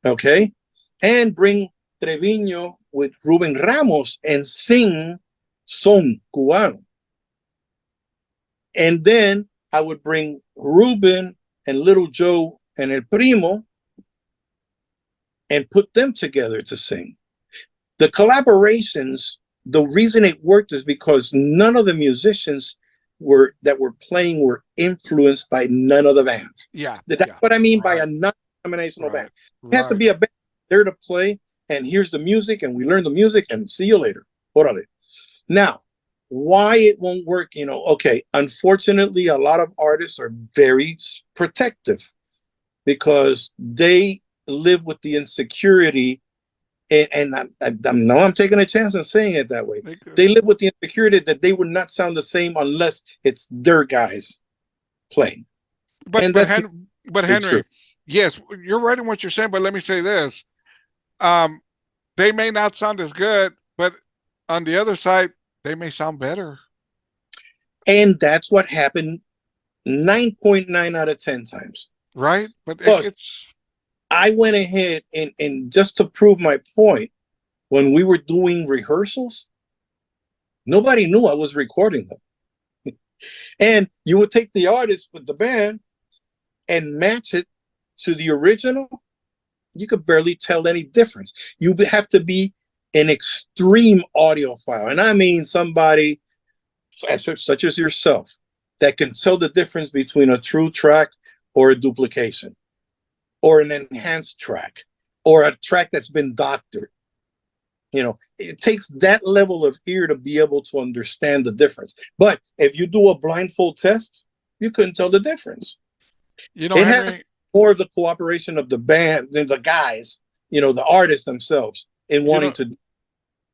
okay, and bring Trevino with Ruben Ramos and sing son cubano. And then I would bring Ruben and Little Joe and El Primo and put them together to sing. The collaborations, the reason it worked is because none of the musicians that were playing were influenced by none of the bands. Yeah. That's Yeah. what I mean by a Right. non-denominational band. Right. It has to Right. be a band there to play, and here's the music, and we learn the music, and see you later. Orale. Now, why it won't work, okay, unfortunately, a lot of artists are very protective because they live with the insecurity, and now I'm taking a chance and saying it that way. They live with the insecurity that they would not sound the same unless it's their guys playing, But and but that's Hen, but not true. Henry, yes, you're right in what you're saying. But let me say this: um, they may not sound as good, but on the other side, they may sound better. And that's what happened 9.9 out of 10 times. Right? But Plus, it's I went ahead and just to prove my point, when we were doing rehearsals, nobody knew I was recording them. And you would take the artist with the band and match it to the original. You could barely tell any difference. You have to be an extreme audiophile. And I mean somebody such as yourself that can tell the difference between a true track or a duplication or an enhanced track or a track that's been doctored. You know, it takes that level of ear to be able to understand the difference. But if you do a blindfold test, you couldn't tell the difference. You know, It has Henry, more of the cooperation of the band than the guys, you know, the artists themselves in you wanting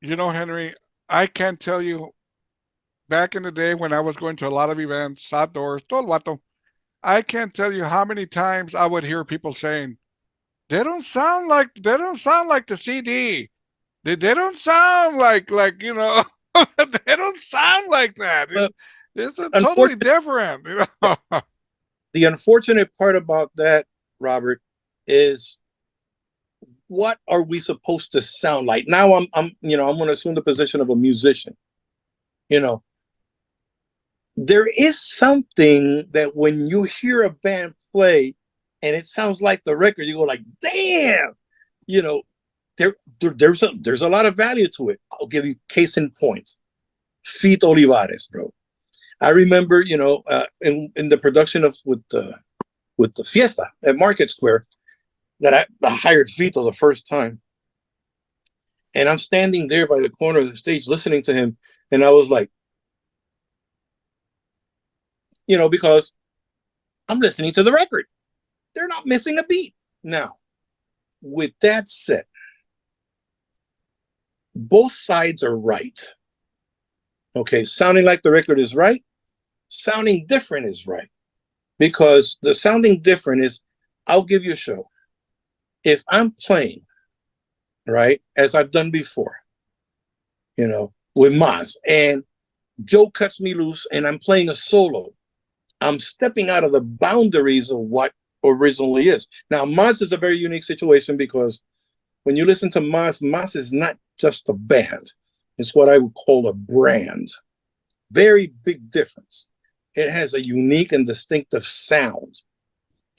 know, to. Henry, I can't tell you back in the day when I was going to a lot of events, outdoors, todo el vato, I can't tell you how many times I would hear people saying, they don't sound like the CD. They don't sound like they don't sound like that. But It's a totally unfortunately, different. the unfortunate part about that, Robert, is what are we supposed to sound like? Now I'm going to assume the position of a musician. You know, there is something that when you hear a band play and it sounds like the record, you go like, damn, you know, there's a lot of value to it. I'll give you case in point. Fito Olivares, bro. I remember, in the production of with the Fiesta at Market Square that I hired Fito the first time. And I'm standing there by the corner of the stage listening to him. And I was like, because I'm listening to the record. They're not missing a beat. Now, with that said, both sides are right. Okay, sounding like the record is right, sounding different is right. Because the sounding different is, I'll give you a show. If I'm playing, right, as I've done before, with Maz, and Joe cuts me loose and I'm playing a solo, I'm stepping out of the boundaries of what originally is. Now, Maz is a very unique situation because when you listen to Maz is not just a band. It's what I would call a brand. Very big difference. It has a unique and distinctive sound.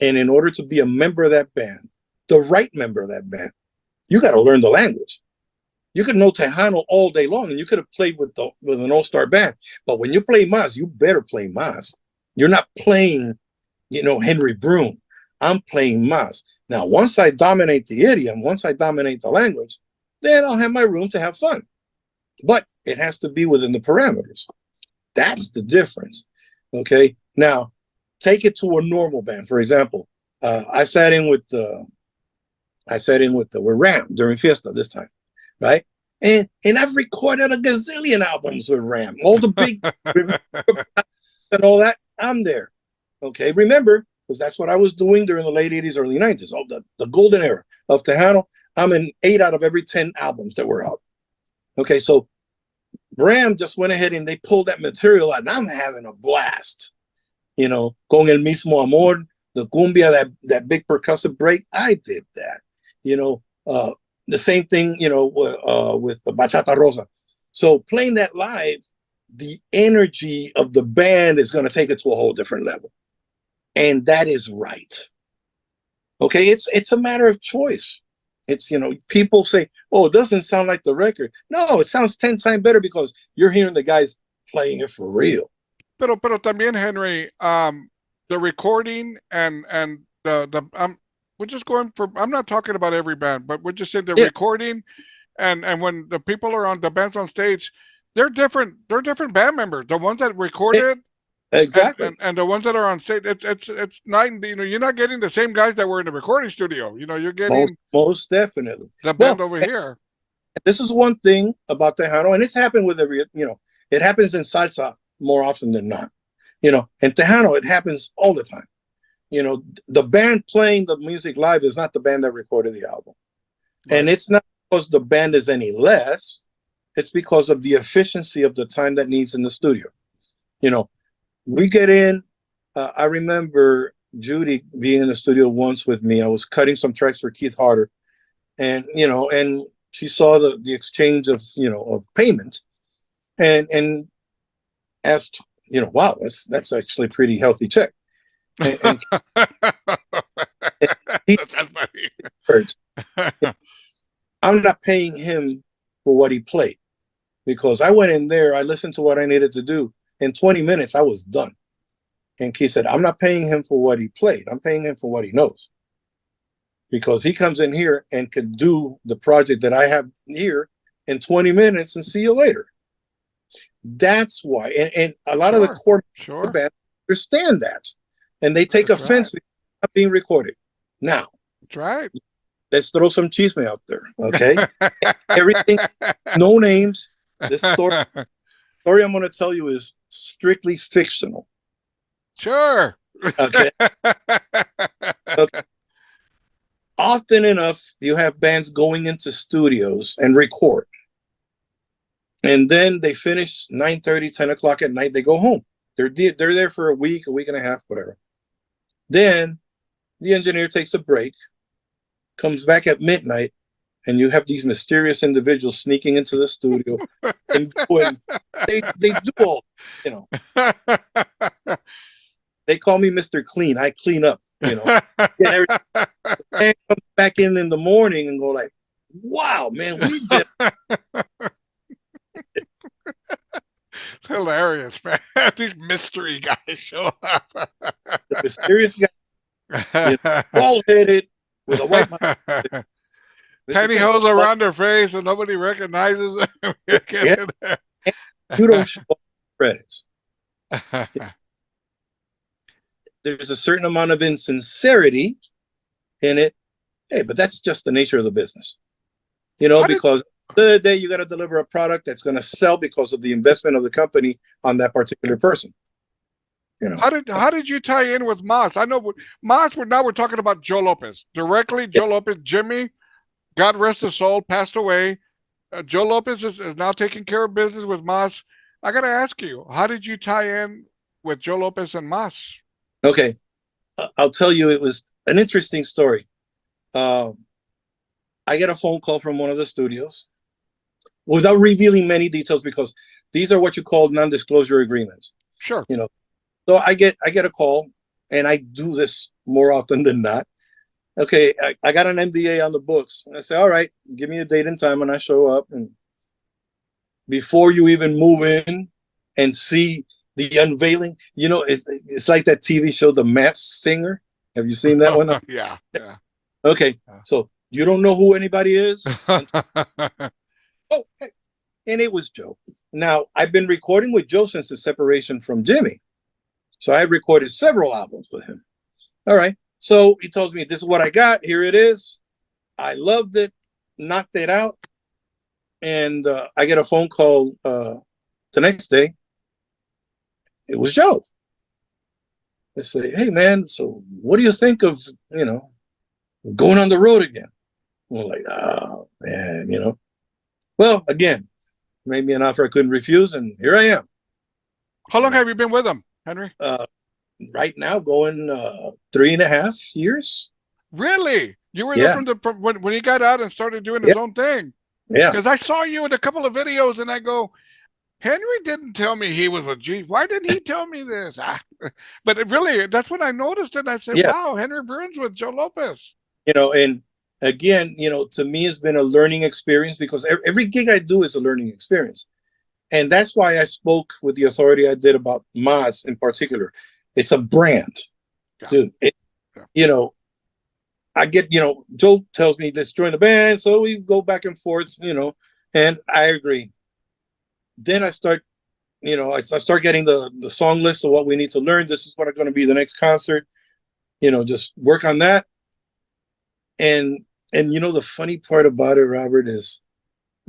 And in order to be a member of that band, the right member of that band, you got to learn the language. You could know Tejano all day long, and you could have played with an all-star band. But when you play Maz, you better play Maz. You're not playing, Henry Brun. I'm playing Maz. Now, once I dominate the idiom, once I dominate the language, then I'll have my room to have fun. But it has to be within the parameters. That's the difference. Okay. Now, take it to a normal band. For example, I sat in with Ram during Fiesta this time, right? And I've recorded a gazillion albums with Ram, all the big and all that. I'm there. Okay. Remember, because that's what I was doing during the late 80s, early 90s, all the golden era of Tejano. I'm in 8 out of every 10 albums that were out. Okay, so Ram just went ahead and they pulled that material out, and I'm having a blast. Con el mismo amor, the cumbia, that big percussive break, I did that. The same thing, with the bachata rosa. So playing that live, the energy of the band is going to take it to a whole different level. And that is right. Okay, it's a matter of choice. It's, people say, oh, it doesn't sound like the record. No, it sounds 10 times better because you're hearing the guys playing it for real. Pero también, Henry, the recording and we're just going for, I'm not talking about every band, but we're just saying the recording and when the people are on the bands on stage, they're different band members. The ones that recorded exactly and the ones that are on stage, it's not, you're not getting the same guys that were in the recording studio. You're getting most definitely the band over here. This is one thing about Tejano, and it's happened with every, it happens in salsa more often than not. In Tejano, it happens all the time. The band playing the music live is not the band that recorded the album. Right. And it's not because the band is any less, it's because of the efficiency of the time that needs in the studio. We get in, I remember Judy being in the studio once with me. I was cutting some tracks for Keith Harder, and she saw the exchange of of payment, and asked, wow, that's actually a pretty healthy check. And he That's funny. words, I'm not paying him for what he played, because I went in there, I listened to what I needed to do. In 20 minutes, I was done. And Keith said, I'm not paying him for what he played. I'm paying him for what he knows. Because he comes in here and could do the project that I have here in 20 minutes and see you later. That's why. And a lot of the core band understand that. And they take offense with not being recorded. Now, that's right. Let's throw some chisme out there, okay? Everything, no names. This story I'm going to tell you is strictly fictional. Sure. Okay. Okay. Often enough, you have bands going into studios and record. And then they finish 9:30, 10 o'clock at night. They go home. They're there for a week and a half, whatever. Then the engineer takes a break, comes back at midnight, and you have these mysterious individuals sneaking into the studio and they do all, They call me Mr. Clean. I clean up, Get everything. And come back in the morning and go like, wow, man, we did. It's hilarious, man. These mystery guys show up. The mysterious guy, bald-headed, with a white mouth. Pantyhose around their face and nobody recognizes them. Yeah. You don't show credits. There's a certain amount of insincerity in it. Hey, but that's just the nature of the business. Because the day you got to deliver a product that's going to sell because of the investment of the company on that particular person. How did you tie in with Mas? I know Mas. Now we're talking about Joe Lopez directly. Joe Lopez, Jimmy, God rest his soul, passed away. Joe Lopez is now taking care of business with Mas. I got to ask you, how did you tie in with Joe Lopez and Mas? Okay, I'll tell you, it was an interesting story. I get a phone call from one of the studios without revealing many details, because these are what you call non-disclosure agreements. Sure. So I get a call, and I do this more often than not. Okay, I got an NDA on the books. And I say, all right, give me a date and time, and I show up. And before you even move in and see the unveiling, it's like that TV show, The Masked Singer. Have you seen that one? Yeah. Okay, so you don't know who anybody is? Oh, hey. And it was Joe. Now, I've been recording with Joe since the separation from Jimmy. So I recorded several albums with him. All right. So he told me, this is what I got. Here it is. I loved it. Knocked it out. And I get a phone call the next day. It was Joe. I say, hey, man, so what do you think of, going on the road again? We're like, oh, man, Well, again, made me an offer I couldn't refuse, and here I am. How long have you been with him, Henry? Right now, going 3.5 years. Really? You were there from when he got out and started doing his own thing? Yeah. Because I saw you in a couple of videos, and I go, Henry didn't tell me he was with G. Why didn't he tell me this? But really, that's when I noticed it. And I said, wow, Henry Brun's with Joe Lopez. And again, to me, it's been a learning experience, because every gig I do is a learning experience. And that's why I spoke with the authority I did about Mas in particular. It's a brand. Dude. I get, Joe tells me, let's join the band. So we go back and forth, and I agree. Then I start, I start getting the song list of what we need to learn. This is what are going to be the next concert. Just work on that. And the funny part about it, Robert, is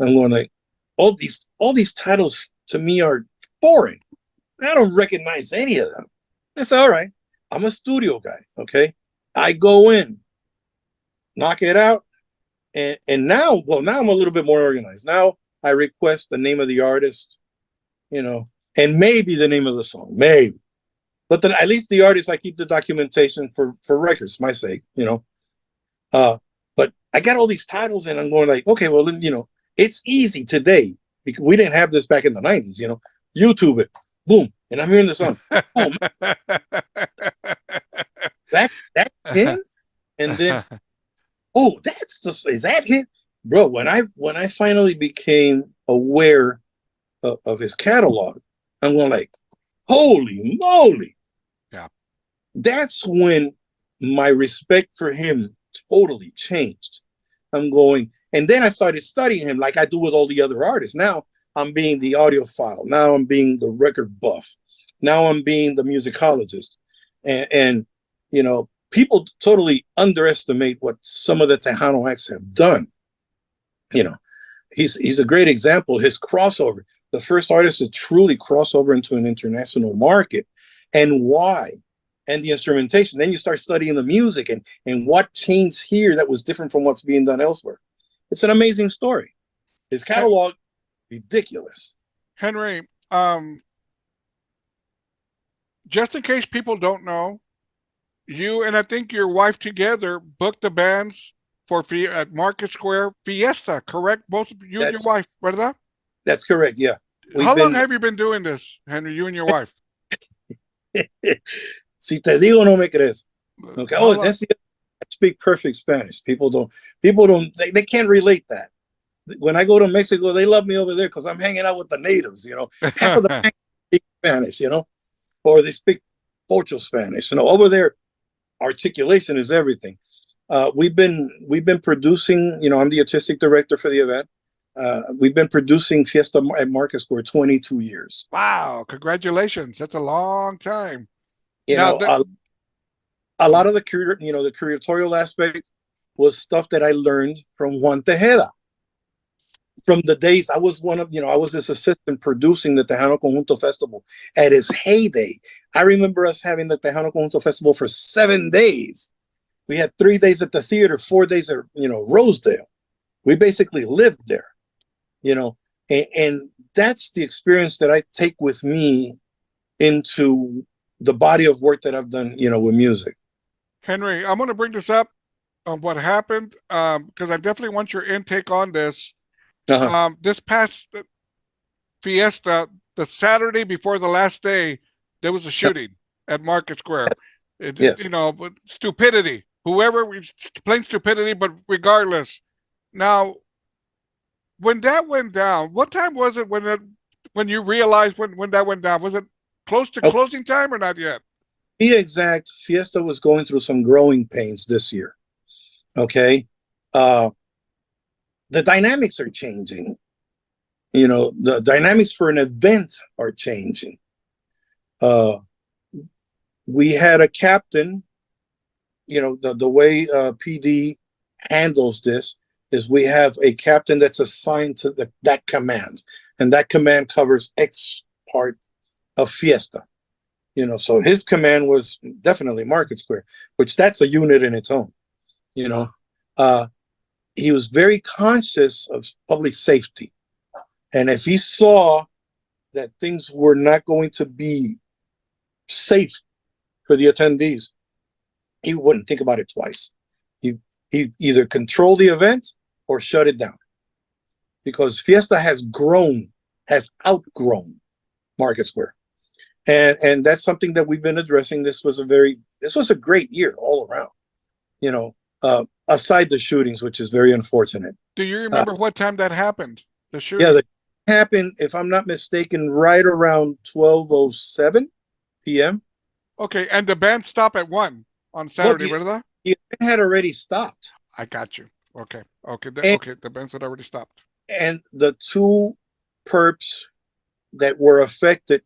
I'm going like, all these titles to me are foreign. I don't recognize any of them. That's all right. I'm a studio guy. Okay. I go in, knock it out. And now I'm a little bit more organized. Now I request the name of the artist, and maybe the name of the song, maybe. But then at least the artists, I keep the documentation for records, my sake, but I got all these titles, and I'm going like, okay, well then, it's easy today because we didn't have this back in the 90s. YouTube it, boom, and I'm hearing the song. Oh, that him, and then is that him, bro? When I finally became aware of his catalog, I'm going like, holy moly! Yeah, that's when my respect for him totally changed. I'm going, and then I started studying him like I do with all the other artists. Now I'm being the audiophile. Now I'm being the record buff. Now I'm being the musicologist. And people totally underestimate what some of the Tejano acts have done. He's a great example. His crossover, the first artist to truly cross over into an international market, and why, and the instrumentation. Then you start studying the music and what changed here that was different from what's being done elsewhere. It's an amazing story. His catalog, ridiculous. Henry, just in case people don't know, you and I think your wife together booked the bands at Market Square Fiesta, correct? Both you and your wife, ¿verdad? That's correct, yeah. How long have you been doing this, Henry, you and your wife? Si te digo, no me crees. Okay. I speak perfect Spanish. People don't, they can't relate that. When I go to Mexico, they love me over there because I'm hanging out with the natives, Half of the speak Spanish, or they speak Pocho Spanish. Over there, articulation is everything. We've been producing, I'm the artistic director for the event. We've been producing Fiesta at Market Square 22 years. Wow, congratulations. That's a long time. A lot of the curatorial aspect was stuff that I learned from Juan Tejeda. From the days I was I was his assistant producing the Tejano Conjunto Festival at its heyday. I remember us having the Tejano Conjunto Festival for 7 days. We had 3 days at the theater, 4 days at, Rosedale. We basically lived there, and that's the experience that I take with me into the body of work that I've done, with music. Henry, I'm going to bring this up on what happened because I definitely want your intake on this. Uh-huh. This past Fiesta, the Saturday before the last day, there was a shooting at Market Square. Yes. Stupidity. Whoever, plain stupidity, but regardless. Now, when that went down, what time was it when you realized when that went down? Was it close to closing time or not yet? Be exact, Fiesta was going through some growing pains this year. Okay. The dynamics are changing. The dynamics for an event are changing. We had a captain, the way PD handles this is we have a captain that's assigned to that command, and that command covers X part of Fiesta. So his command was definitely Market Square, which that's a unit in its own. He was very conscious of public safety. And if he saw that things were not going to be safe for the attendees, he wouldn't think about it twice. He either control the event or shut it down. Because Fiesta has outgrown Market Square. And that's something that we've been addressing. This was a great year all around, aside the shootings, which is very unfortunate. Do you remember what time that happened? The shooting? Yeah, that happened, if I'm not mistaken, right around 12:07 p.m. Okay, and the band stopped at 1 on Saturday, ¿verdad? The event had already stopped. I got you. Okay. The band had already stopped. And the 2 perps that were affected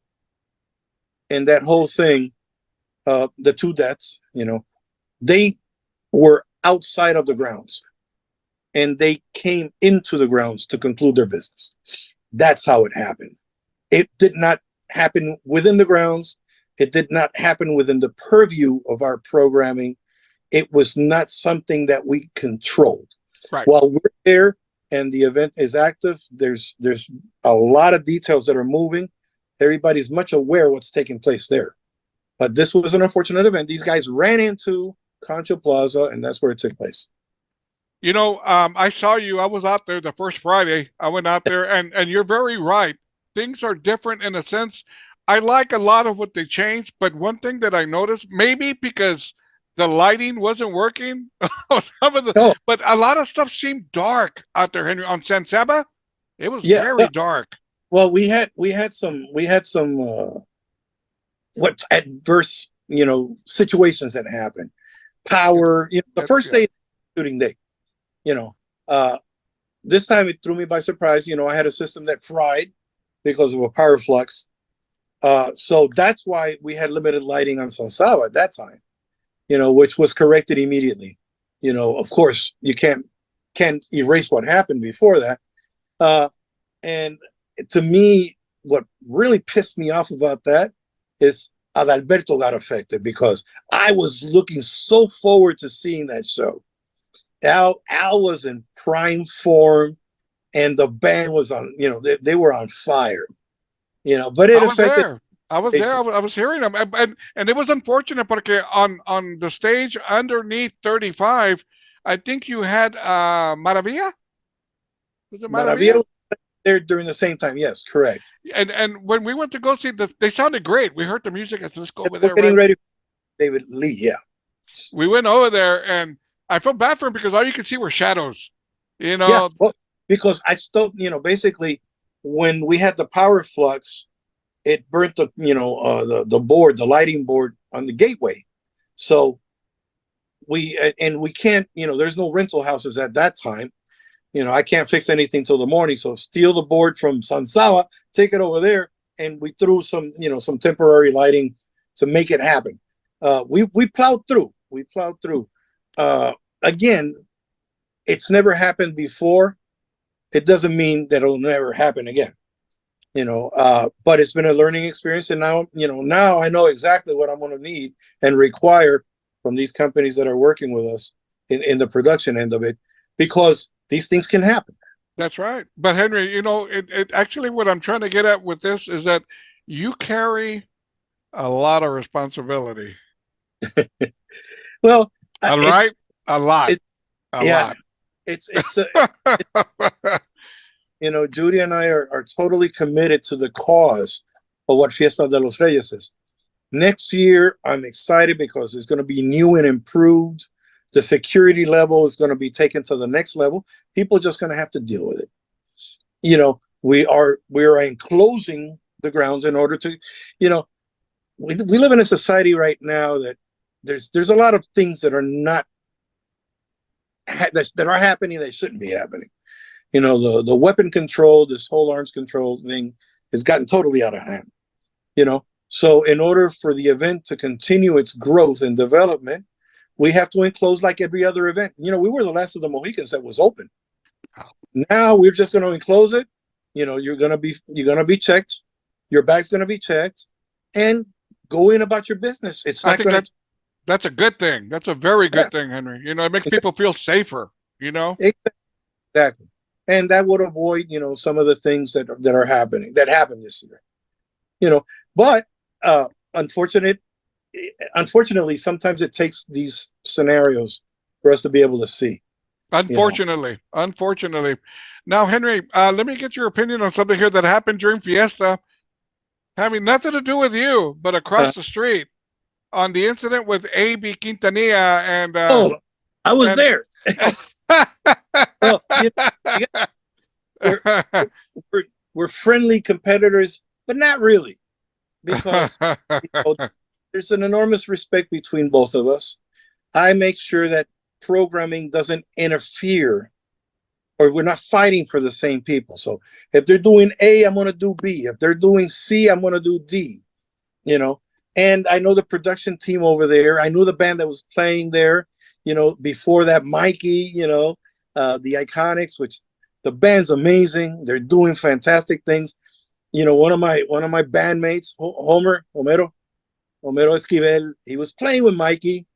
in that whole thing, the 2 deaths, they were outside of the grounds, and they came into the grounds to conclude their business. That's how it happened. It did not happen within the grounds. It did not happen within the purview of our programming. It was not something that we controlled. Right. While we're there and the event is active, there's a lot of details that are moving. Everybody's much aware of what's taking place there. But this was an unfortunate event. These guys ran into Concho Plaza, and that's where it took place. I saw you. I was out there the first Friday. I went out there, and you're very right. Things are different in a sense. I like a lot of what they changed, but one thing that I noticed, maybe because the lighting wasn't working, No, but a lot of stuff seemed dark out there, Henry. On San Saba, it was yeah. very dark. Well, we had some what adverse situations that happened. Power. The That's first good. day shooting day. You know, uh, this time it threw me by surprise. I had a system that fried because of a power flux. So that's why we had limited lighting on San Saba at that time. Which was corrected immediately. Of course, you can't erase what happened before that. Uh, and to me, what really pissed me off about that is Adalberto got affected because I was looking so forward to seeing that show. Al was in prime form, and the band was on. They were on fire. But it I was affected. there. I was there. I was hearing them, and it was unfortunate because on the stage underneath 35, I think you had Maravilla. Was it Maravilla Maravilla? was there during the same time. Yes, correct. And when we went to go see they sounded great. We heard the music. I said, let's go over We're there, getting right? ready for David Lee. Yeah. We went over there, and I felt bad for him because all you could see were shadows. You Yeah, know, well, because I still, basically, when we had the power flux, it burnt the board, the lighting board on the gateway. So we can't, there's no rental houses at that time. I can't fix anything till the morning. So steal the board from San Saba, take it over there, and we threw some temporary lighting to make it happen. We plowed through. We plowed through. Again, it's never happened before. It doesn't mean that it'll never happen again. But it's been a learning experience, and now I know exactly what I'm going to need and require from these companies that are working with us in the production end of it, because these things can happen. that's right. But Henry, it actually what I'm trying to get at with this is that you carry a lot of responsibility. Well, All right, a lot, it a yeah, lot. it's Judy and I are totally committed to the cause of what Fiesta de los Reyes is. Next year, I'm excited because it's going to be new and improved. The security level is going to be taken to the next level. People are just going to have to deal with it. We are enclosing the grounds in order to, we live in a society right now that there's a lot of things that are not that are happening that shouldn't be happening. The weapon control, this whole arms control thing has gotten totally out of hand. So in order for the event to continue its growth and development, we have to enclose like every other event. We were the last of the Mohicans that was open. Now we're just going to enclose it. You're going to be checked. Your bag's going to be checked, and go in about your business. It's I not think going to. that's a good thing. That's a very Yeah, good thing, Henry. It makes people feel safer. exactly. And that would avoid, some of the things that happened this year. But uh, unfortunate, unfortunately, sometimes it takes these scenarios for us to be able to see. You know, Unfortunately. Now, Henry, let me get your opinion on something here that happened during Fiesta, having nothing to do with you, but uh, across the street on the incident with A.B. Quintanilla oh, I was and there. Well, we're, we're we're friendly competitors, but not really, because you know, there's an enormous respect between both of us. I make sure that programming doesn't interfere, or we're not fighting for the same people. So if they're doing A, I'm going to do B. If they're doing C, I'm going to do D. You know, and I know the production team over there. I knew the band that was playing there. Before that, Mikey. The Iconics, which the band's amazing. They're doing fantastic things. One of my bandmates, Homero Esquivel, he was playing with Mikey.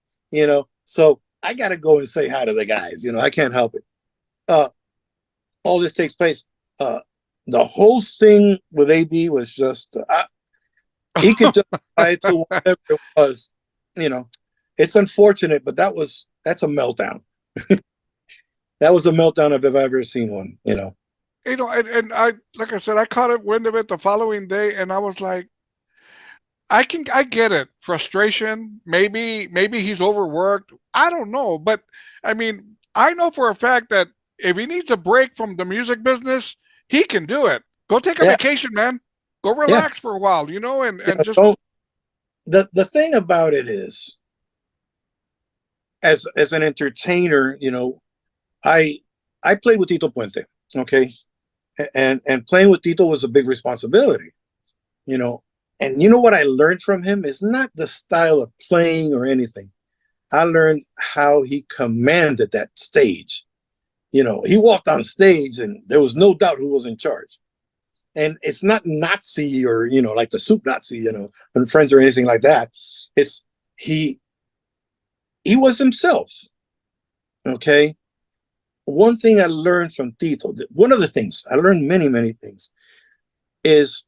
So I got to go and say hi to the guys. I can't help it. Uh, all this takes place. The whole thing with AB was just He could justify it to whatever it was. You know, it's unfortunate, but that's a meltdown. That was a meltdown if I've ever seen one. You know. And I, like I said, I caught it wind of it the following day, and I was like, I get it, frustration. Maybe he's overworked. I don't know, but I mean, I know for a fact that if he needs a break from the music business, he can do it. Go take a Yeah, vacation, man. Go yeah, relax for a while, and yeah. just Don't. The thing about it is, as an entertainer, I I played with Tito Puente, okay, and playing with Tito was a big responsibility, you know. And you know what I learned from him is not the style of playing or anything. I learned how he commanded that stage. He walked on stage and there was no doubt who was in charge. And it's not Nazi or, like the soup Nazi, and friends or anything like that. It's he he was himself. Okay. One thing I learned from Tito, one of the things I learned many, many things, is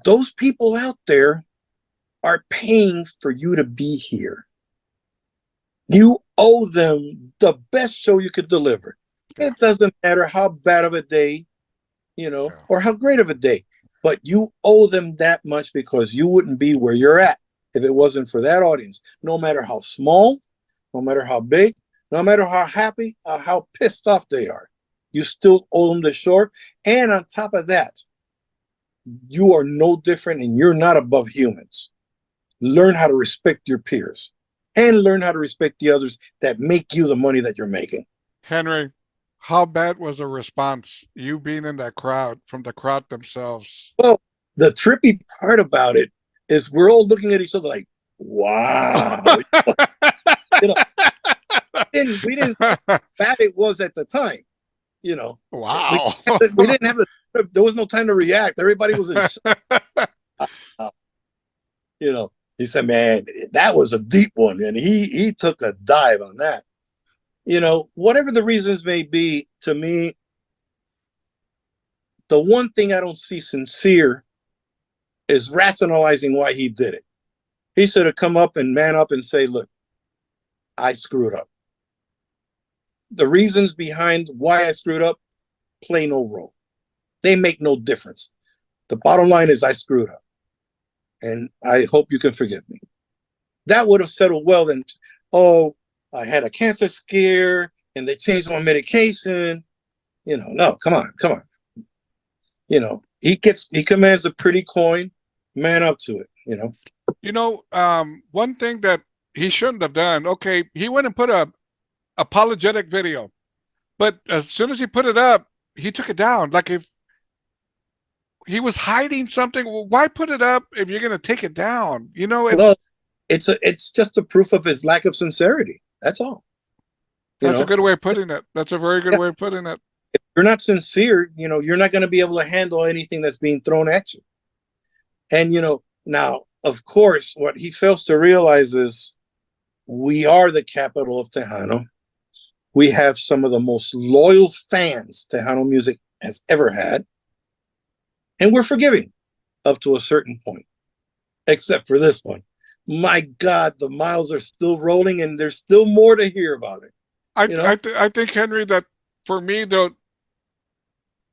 those people out there are paying for you to be here. You owe them the best show you could deliver. yeah, It doesn't matter how bad of a day, yeah. or how great of a day, but you owe them that much because you wouldn't be where you're at if it wasn't for that audience. No matter how small, no matter how big, no matter how happy or how pissed off they are, you still owe them the short. And on top of that, you are no different and you're not above humans. Learn how to respect your peers and learn how to respect the others that make you the money that you're making. Henry, how bad was the response? You being in that crowd from the crowd themselves. Well, the trippy part about it is we're all looking at each other like, wow. You know, we didn't know how bad it was at the time. You know, we Wow. we didn't have there was no time to react. Everybody was in shock. Uh, he said, "Man, that was a deep one," and he took a dive on that. Whatever the reasons may be, to me, the one thing I don't see sincere is rationalizing why he did it. He should have come up and man up and say, "Look, I screwed up. The reasons behind why I screwed up play no role. They make no difference. The bottom line is I screwed up. And I hope you can forgive me." That would have settled well then. Oh, I had a cancer scare and they changed my medication. No, come on, come on. He commands a pretty coin. Man up to it. One thing that he shouldn't have done, okay, he went and put a apologetic video, but as soon as he put it up, he took it down. Like if he was hiding something, well, why put it up if you're gonna take it down? Well, it's just a proof of his lack of sincerity. That's all. You That's a know, good way of putting it. That's a very good Yeah, way of putting it. if you're not sincere, you're not going to be able to handle anything that's being thrown at you. And now, of course, what he fails to realize is we are the capital of Tejano. We have some of the most loyal fans Tejano music has ever had, and we're forgiving up to a certain point, except for this one. My God, the miles are still rolling, and there's still more to hear about it. I You know, I th- I think Henry that for me though,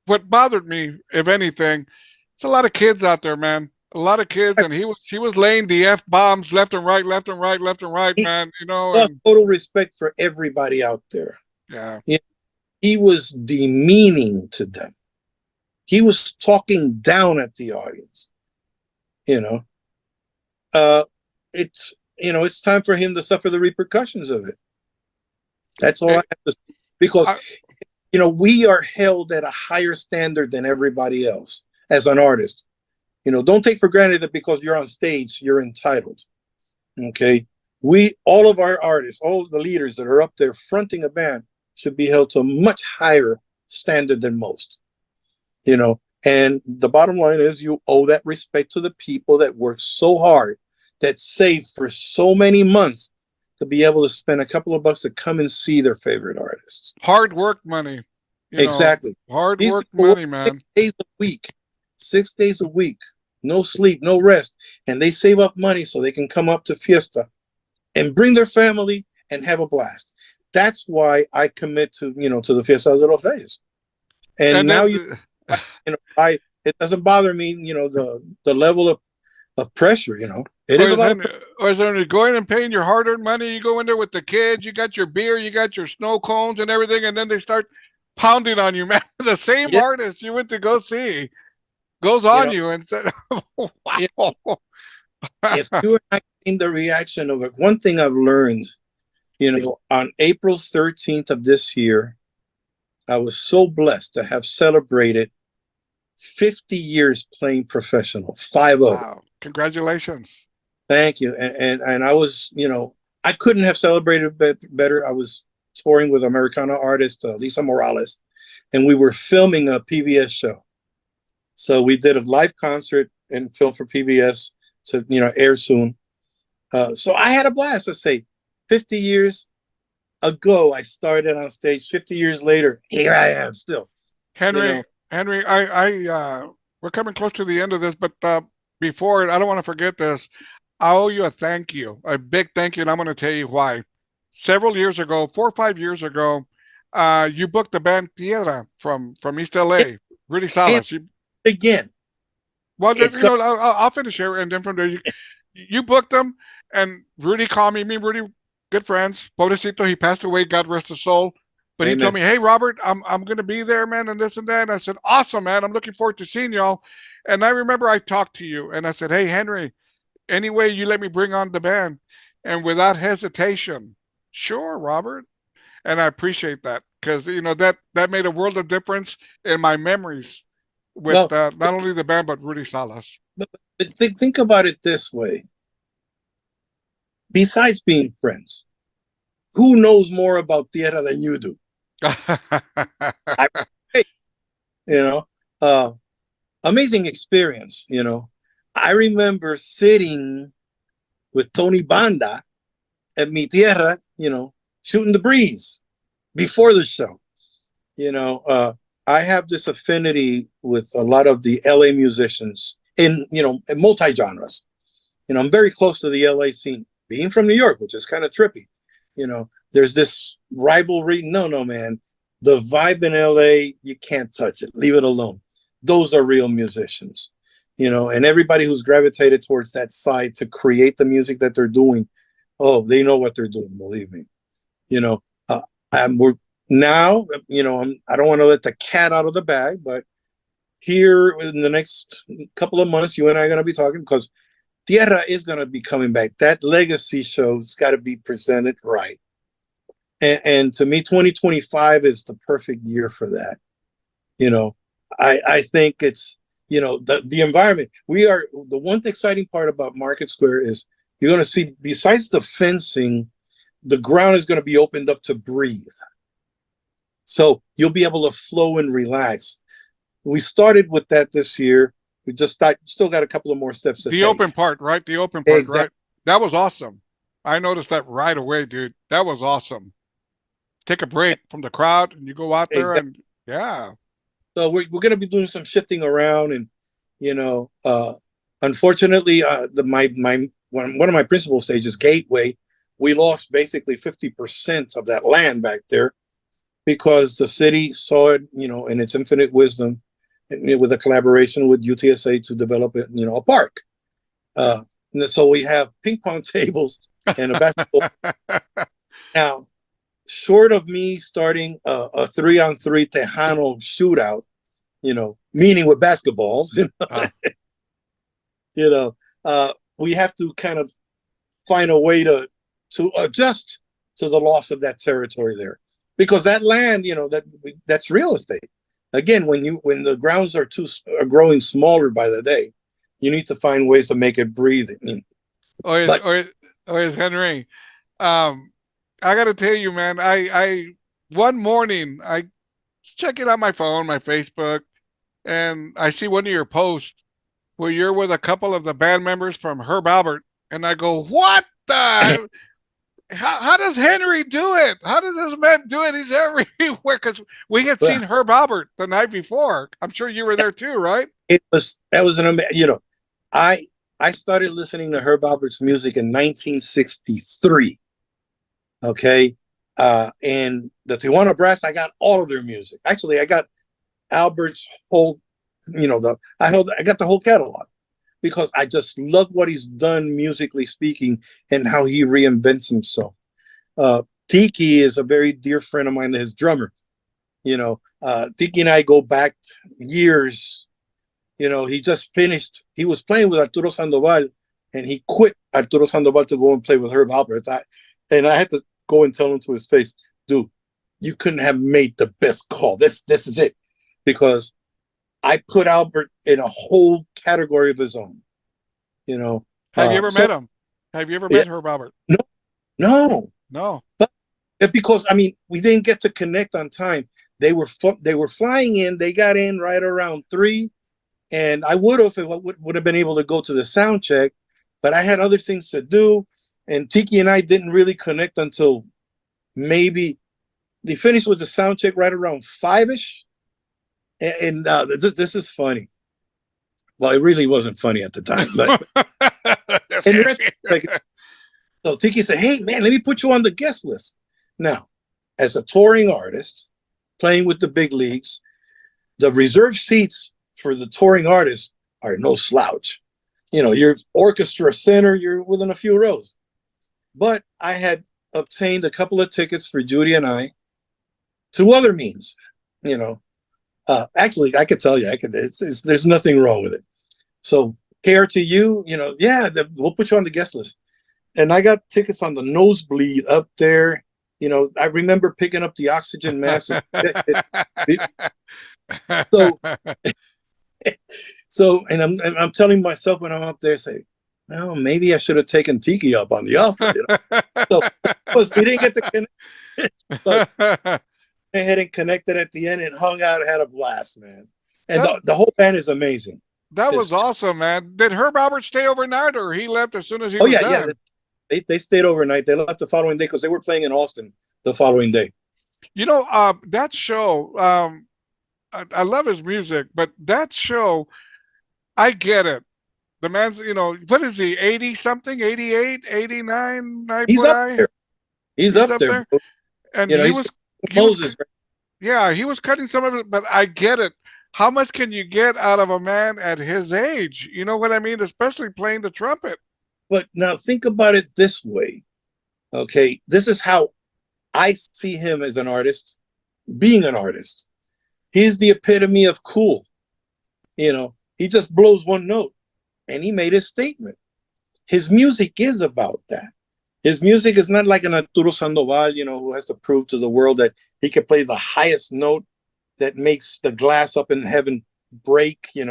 what bothered me, if anything, it's a lot of kids out there, man. A lot of kids, and he was laying the f bombs left and right, left and right, left and right, he man. lost And total respect for everybody out there. yeah, He was demeaning to them. He was talking down at the audience. You know, uh, it's time for him to suffer the repercussions of it. That's all I it, have to say. Because I, we are held at a higher standard than everybody else as an artist. Don't take for granted that because you're on stage, you're entitled. Okay. All of our artists, all of the leaders that are up there fronting a band should be held to a much higher standard than most. And the bottom line is you owe that respect to the people that work so hard, that save for so many months to be able to spend a couple of bucks to come and see their favorite artists. hard work money, Exactly. hard These work people work money, six man. days a week, 6 days a week. no sleep, no rest, and they save up money so they can come up to Fiesta and bring their family and have a blast. That's why I commit to to the Fiesta de los Reyes. And And now then, I it doesn't bother me, the level of pressure, it or is a is lot of Henry, pressure. or is Henry going and paying your hard-earned money? You go in there with the kids, you got your beer, you got your snow cones and everything, and then they start pounding on you, man. The same Yeah, artist you went to go see goes you on know, you and said, if, "Wow." if you and I seen the reaction of it, one thing I've learned, on April 13th of this year, I was so blessed to have celebrated 50 years playing professional, 50. Wow! Congratulations. Thank you. And I was, I couldn't have celebrated better. I was touring with Americana artist Lisa Morales, and we were filming a PBS show. So we did a live concert and film for PBS to, air soon. So I had a blast. Let's say 50 years ago, I started on stage. 50 years later, here I am still, you Henry, know. Henry, we're coming close to the end of this, but before I don't want to forget this. I owe you a thank you, a big thank you, and I'm going to tell you why. Several years ago, 4 or 5 years ago, you booked the band Tierra from East And, LA, Rudy and Salas. again, Well, it's you going know, I'll finish here, and then from there, you booked them, and Rudy called me. Me and Rudy, good friends. Pobrecito, he passed away. God rest his soul. But he told amen. me, "Hey, Robert, I'm gonna be there, man, and this and that." And I said, "Awesome, man. I'm looking forward to seeing y'all." And I remember I talked to you, and I said, "Hey, Henry, anyway, you let me bring on the band," and without hesitation, sure, Robert. And I appreciate that because that made a world of difference in my memories with Well, not only the band but Rudy Salas. but think about it this way. Besides being friends, who knows more about Tierra than you do? I, hey, you know, uh, amazing experience. I remember sitting with Tony Banda at Mi Tierra, shooting the breeze before the show. You know, I have this affinity with a lot of the LA musicians in multi genres. I'm very close to the LA scene, being from New York, which is kind of trippy. There's this rivalry. No, no, man. The vibe in LA, you can't touch it. Leave it alone. Those are real musicians, and everybody who's gravitated towards that side to create the music that they're doing, oh, they know what they're doing. Believe me. You know, uh, we're now, I don't want to let the cat out of the bag, but here in the next couple of months, you and I are going to be talking because Tierra is going to be coming back. That legacy show's got to be presented right. And to me, 2025 is the perfect year for that. You know, I think it's, the environment. The one exciting part about Market Square is you're going to see, besides the fencing, the ground is going to be opened up to breathe. So you'll be able to flow and relax. We started with that this year. We just still got a couple of more steps to The take. open part, right? The open part, right? Exactly. That was awesome. I noticed that right away, dude. That was awesome. Take a break from the crowd and you go out there Exactly. and yeah. So we're going to be doing some shifting around, and you know, uh, unfortunately, my one of my principal stages, Gateway, we lost basically 50% of that land back there because the city saw it, in its infinite wisdom, with a collaboration with UTSA to develop it, a park. And so we have ping pong tables and a basketball. Now, short of me starting a 3-on-3 Tejano shootout, meaning with basketballs, Ah, you know, we have to kind of find a way to adjust to the loss of that territory there, because that land, that's real estate. Again, when the grounds are growing smaller by the day, you need to find ways to make it breathe. Oye, But oye, oye, Henry. Um, I gotta tell you, man. I one morning I checking out my phone, my Facebook, and I see one of your posts where you're with a couple of the band members from Herb Albert, and I go, "What the? How does Henry do it? How does this man do it? He's everywhere." Because we had seen well, Herb Albert the night before. I'm sure you were there too, right? that was an I I started listening to Herb Alpert's music in 1963. Okay. And the Tijuana Brass, I got all of their music. Actually, I got Albert's whole, I got the whole catalog because I just love what he's done musically speaking and how he reinvents himself. Tiki is a very dear friend of mine, his drummer. Tiki and I go back years. He just finished, he was playing with Arturo Sandoval and he quit Arturo Sandoval to go and play with Herb Alpert. And I had to go and tell him to his face, dude, you couldn't have made the best call. This is it. Because I put Albert in a whole category of his own. Have you ever met him? Have you ever met Herb Alpert? No. No. But because we didn't get to connect on time. They were flying in. They got in right around 3, and I would have been able to go to the sound check, but I had other things to do. And Tiki and I didn't really connect until maybe they finished with the sound check right around 5ish. And this is funny. Well, it really wasn't funny at the time, but so Tiki said, "Hey, man, let me put you on the guest list." Now, as a touring artist, playing with the big leagues, the reserved seats for the touring artists are no slouch. You're orchestra center, you're within a few rows. But I had obtained a couple of tickets for Judy and I through other means. Actually, I could tell you, there's nothing wrong with it. So KRTU, we'll put you on the guest list. And I got tickets on the nosebleed up there. I remember picking up the oxygen mask. And I'm telling myself when I'm up there, say, well, maybe I should have taken Tiki up on the offer. So we didn't get to connect. But I hadn't connected at the end and hung out, had a blast, man. And the whole band is amazing. That was awesome, man. Did Herb Alpert stay overnight, or he left as soon as he was done? Yeah. They stayed overnight. They left the following day because they were playing in Austin the following day. That show, I love his music, but that show, I get it. The man's, what is he, 80 something, 88, 89? He's up there. He's up there. And he was Moses. Yeah, he was cutting some of it, but I get it. How much can you get out of a man at his age? You know what I mean? Especially playing the trumpet. But now think about it this way. Okay, this is how I see him as an artist, being an artist. He's the epitome of cool. He just blows one note and he made his statement. His music is about that. His music is not like an Arturo Sandoval, who has to prove to the world that he can play the highest note that makes the glass up in heaven break. He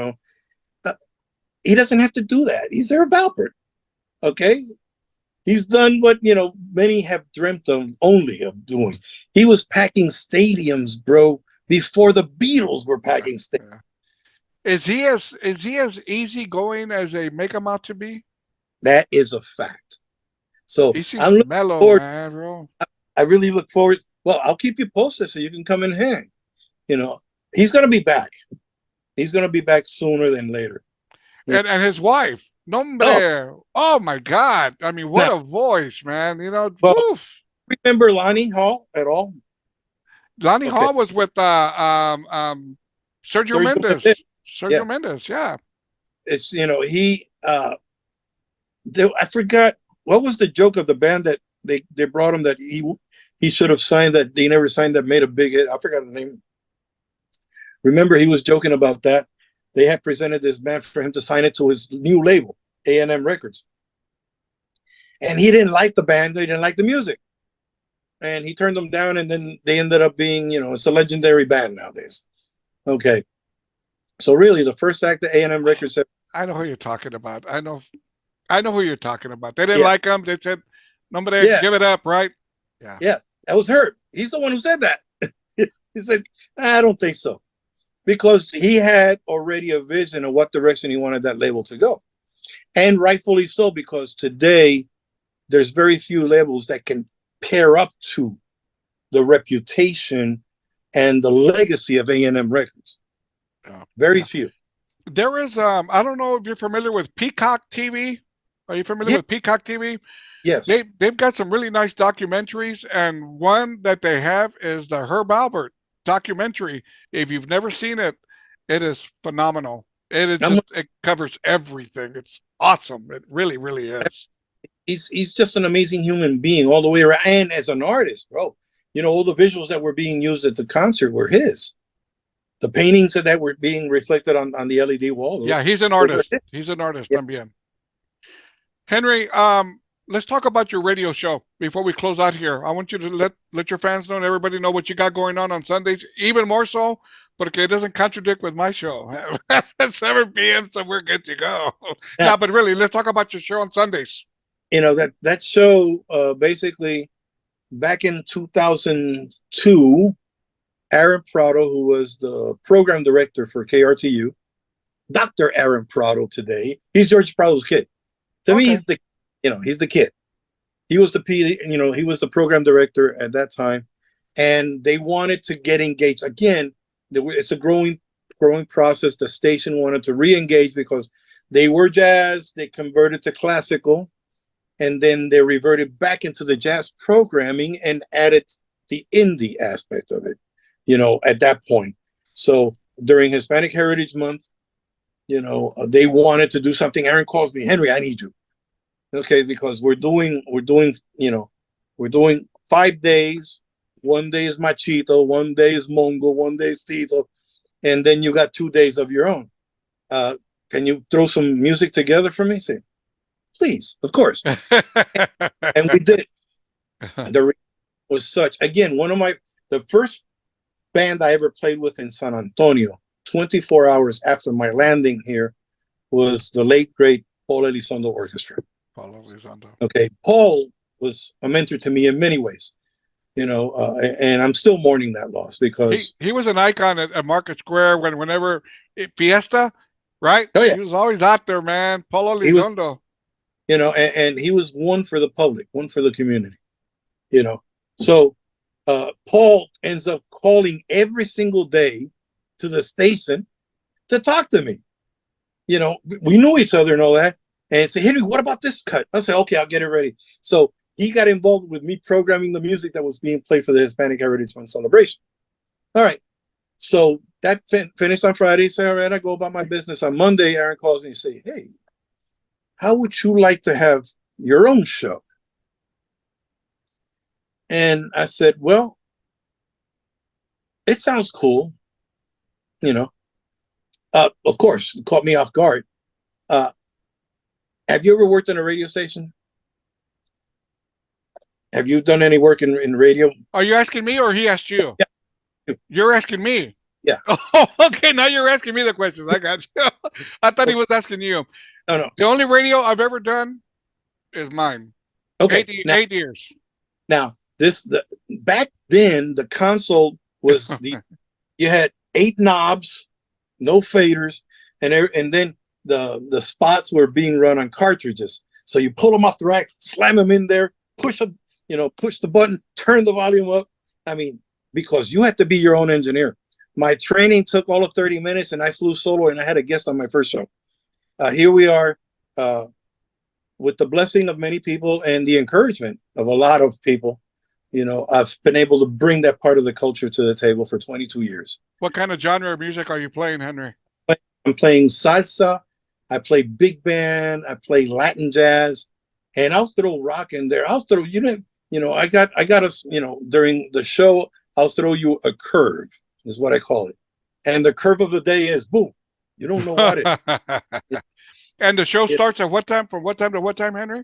doesn't have to do that. He's Herb Alpert. Okay? He's done what, many have dreamt only of doing. He was packing stadiums, bro, before the Beatles were packing stadiums. Is he as easygoing as they make him out to be? That is a fact. So I'm looking mellow, man, bro. I really look forward. Well, I'll keep you posted so you can come and hang. He's going to be back. He's going to be back sooner than later. And his wife, Nombre. Oh my God. I mean, what a voice, man. Woof. Remember Lonnie Hall at all? Lonnie Hall was with Sergio Mendes. Sergio Mendes, yeah. It's I forgot what was the joke of the band that they brought him that he should have signed that they never signed that made a big hit. I forgot the name. Remember, he was joking about that. They had presented this band for him to sign it to his new label, A&M Records. And he didn't like the band. They didn't like the music. And he turned them down, and then they ended up being, it's a legendary band nowadays. Okay. So really, the first act that A&M Records said... I know who you're talking about. I know who you're talking about. They didn't like him. They said, "Nobody, give it up," right? Yeah. Yeah, that was Herb. He's the one who said that. He said, "I don't think so." Because he had already a vision of what direction he wanted that label to go. And rightfully so, because today there's very few labels that can pair up to the reputation and the legacy of A&M Records. Very few. There is I don't know if you're familiar with Peacock TV. Are you familiar Yeah. with Peacock TV? Yes. They've got some really nice documentaries, and one that they have is the Herb Albert documentary. If you've never seen it, it is phenomenal. I'm, It covers everything. It's awesome. It really, really is. he's just an amazing human being all the way around. And as an artist, bro, all the visuals that were being used at the concert were his. The paintings that were being reflected on the LED wall, Yeah, he's an those are artist. his. He's an artist Yeah. también. Henry, let's talk about your radio show before we close out here. I want you to let your fans know and everybody know what you got going on Sundays, even more so, but it doesn't contradict with my show. That's at 7 p.m., so we're good to go. Now, No, but really, let's talk about your show on Sundays. that show basically back in 2002, Aaron Prado, who was the program director for KRTU, Dr. Aaron Prado today, he's George Prado's kid. To me, Okay. he's the kid. He was the he was the program director at that time, and they wanted to get engaged again. It's a growing process. The station wanted to re-engage because they were jazz. They converted to classical, and then they reverted back into the jazz programming and added the indie aspect of it. At that point. So during Hispanic Heritage Month, they wanted to do something. Aaron calls me, Henry, I need you. Okay, because we're doing 5 days. One day is Machito, one day is Mongo, one day is Tito, and then you got 2 days of your own. Can you throw some music together for me? Say, please, of course. And we did. The was such again the first band I ever played with in San Antonio. 24 hours after my landing here was the late great Paul Elizondo Orchestra. Paul Elizondo. Okay, Paul was a mentor to me in many ways, and I'm still mourning that loss because he was an icon at Market Square whenever Fiesta, right? oh yeah, He was always out there, man. Paul he was, Elizondo. and he was one for the public, one for the community, So Paul ends up calling every single day to the station to talk to me. We knew each other and all that. And say, Henry, what about this cut? I said, okay, I'll get it ready. So he got involved with me programming the music that was being played for the Hispanic Heritage Month celebration. All right. So that finished on Friday. So all right, I go about my business. On Monday, Aaron calls me and say, hey, how would you like to have your own show? And I said, well, it sounds cool. Of course, it caught me off guard. Have you ever worked in a radio station? Have you done any work in radio? Are you asking me or he asked you? Yeah. You're asking me. Yeah. Oh, okay. Now you're asking me the questions. I got you. I thought he was asking you. No. The only radio I've ever done is mine. Okay. 8 years. Now, back then, the console was you had 8 knobs, no faders, and then the spots were being run on cartridges. So you pull them off the rack, slam them in there, push the button, turn the volume up. I mean, because you had to be your own engineer. My training took all of 30 minutes, and I flew solo, and I had a guest on my first show. Here we are, with the blessing of many people and the encouragement of a lot of people. I've been able to bring that part of the culture to the table for 22 years. What kind of genre of music are you playing, Henry? I'm playing salsa. I play big band. I play Latin jazz, and I'll throw rock in there. I'll throw, I got us, during the show, I'll throw you a curve, is what I call it. And the curve of the day is boom. You don't know what it. And the show starts at what time? From what time to what time, Henry?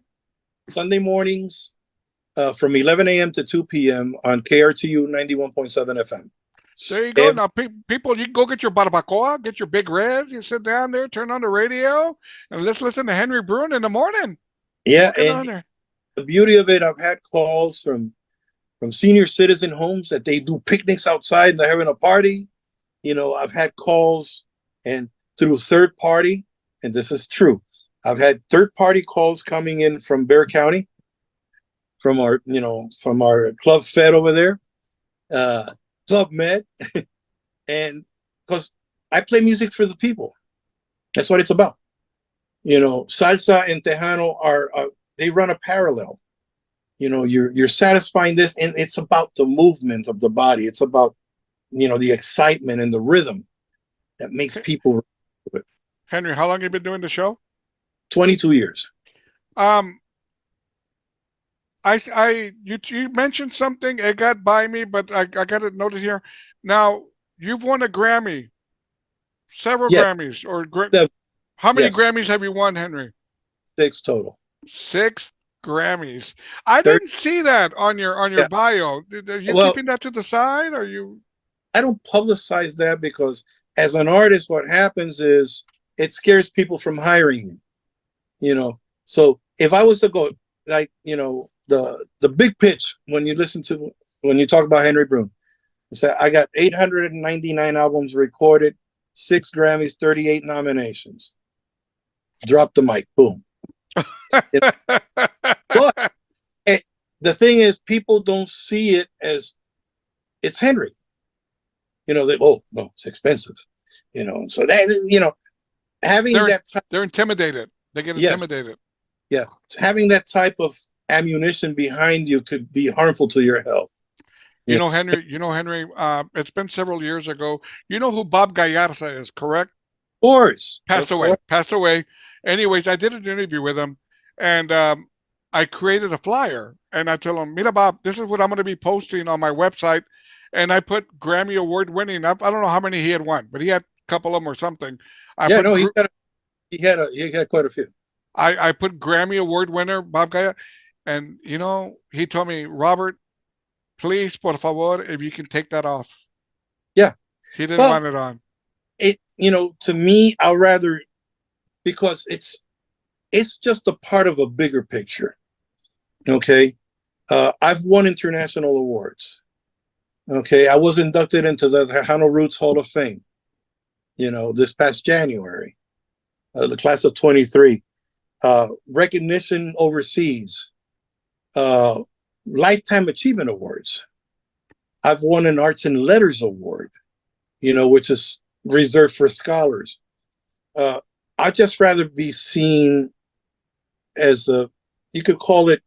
Sunday mornings, from 11 a.m. to 2 p.m. on KRTU 91.7 FM. There you go. Now, people, you go get your barbacoa, get your big reds, you sit down there, turn on the radio, and let's listen to Henry Brun in the morning. Yeah, and the beauty of it, I've had calls from senior citizen homes that they do picnics outside and they're having a party. I've had calls and through third party, and this is true. I've had third party calls coming in from Bexar County, from our Club Fed over there, Club Med, and because I play music for the people. That's what it's about. Salsa and Tejano they run a parallel. You're satisfying this, and it's about the movement of the body. It's about the excitement and the rhythm that makes people. Henry, how long have you been doing the show? 22 years. Um, you mentioned something. It got by me, but I got it noted here. Now you've won a Grammy, several Yes. Grammys, or The- how many yes. Grammys have you won, Henry? 6 total. 6 Grammys. I 30. didn't see that on your Yeah. bio. Are you Well, keeping that to the side? Are you? I don't publicize that because as an artist, what happens is it scares people from hiring you. So if I was to go like, the big pitch when you talk about Henry Brun, say I got 899 albums recorded, 6 Grammys, 38 nominations. Drop the mic, boom. But the thing is, people don't see it as it's Henry. They no, it's expensive. So that having that type, they're intimidated. They get yes, intimidated. yeah, having that type of ammunition behind you could be harmful to your health. Henry. It's been several years ago. You know who Bob Gallarza is, correct? Of course, Passed away. Passed away. Anyways, I did an interview with him, and I created a flyer, and I told him, "Mira, Bob, this is what I'm going to be posting on my website." And I put Grammy award winning. I don't know how many he had won, but he had a couple of them or something. Yeah, no, he had quite a few. I put Grammy award winner Bob Gallarza, and he told me, Robert, please, por favor, if you can take that off. Yeah, he didn't want it on. To me, I'd rather, because it's just a part of a bigger picture. Okay, I've won international awards. Okay, I was inducted into the Tejano Roots Hall of Fame, this past January, the class of 23. Recognition overseas, Lifetime Achievement Awards. I've won an Arts and Letters Award, which is reserved for scholars. I'd just rather be seen as you could call it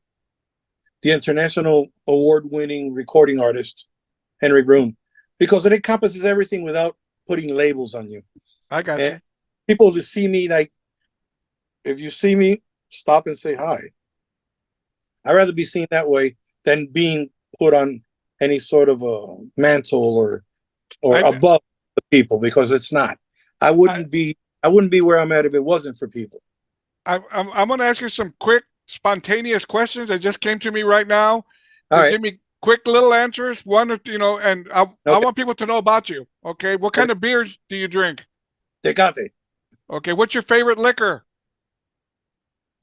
the international award-winning recording artist, Henry Brun, because it encompasses everything without putting labels on you. I got you. People to see me, like, if you see me, stop and say hi. I'd rather be seen that way than being put on any sort of a mantle or above the people, because it's not. I wouldn't be where I'm at if it wasn't for people. I'm going to ask you some quick, spontaneous questions that just came to me right now. All right. Give me quick little answers. One, and I want people to know about you. Okay. What kind of beers do you drink? Tecate. Okay. What's your favorite liquor?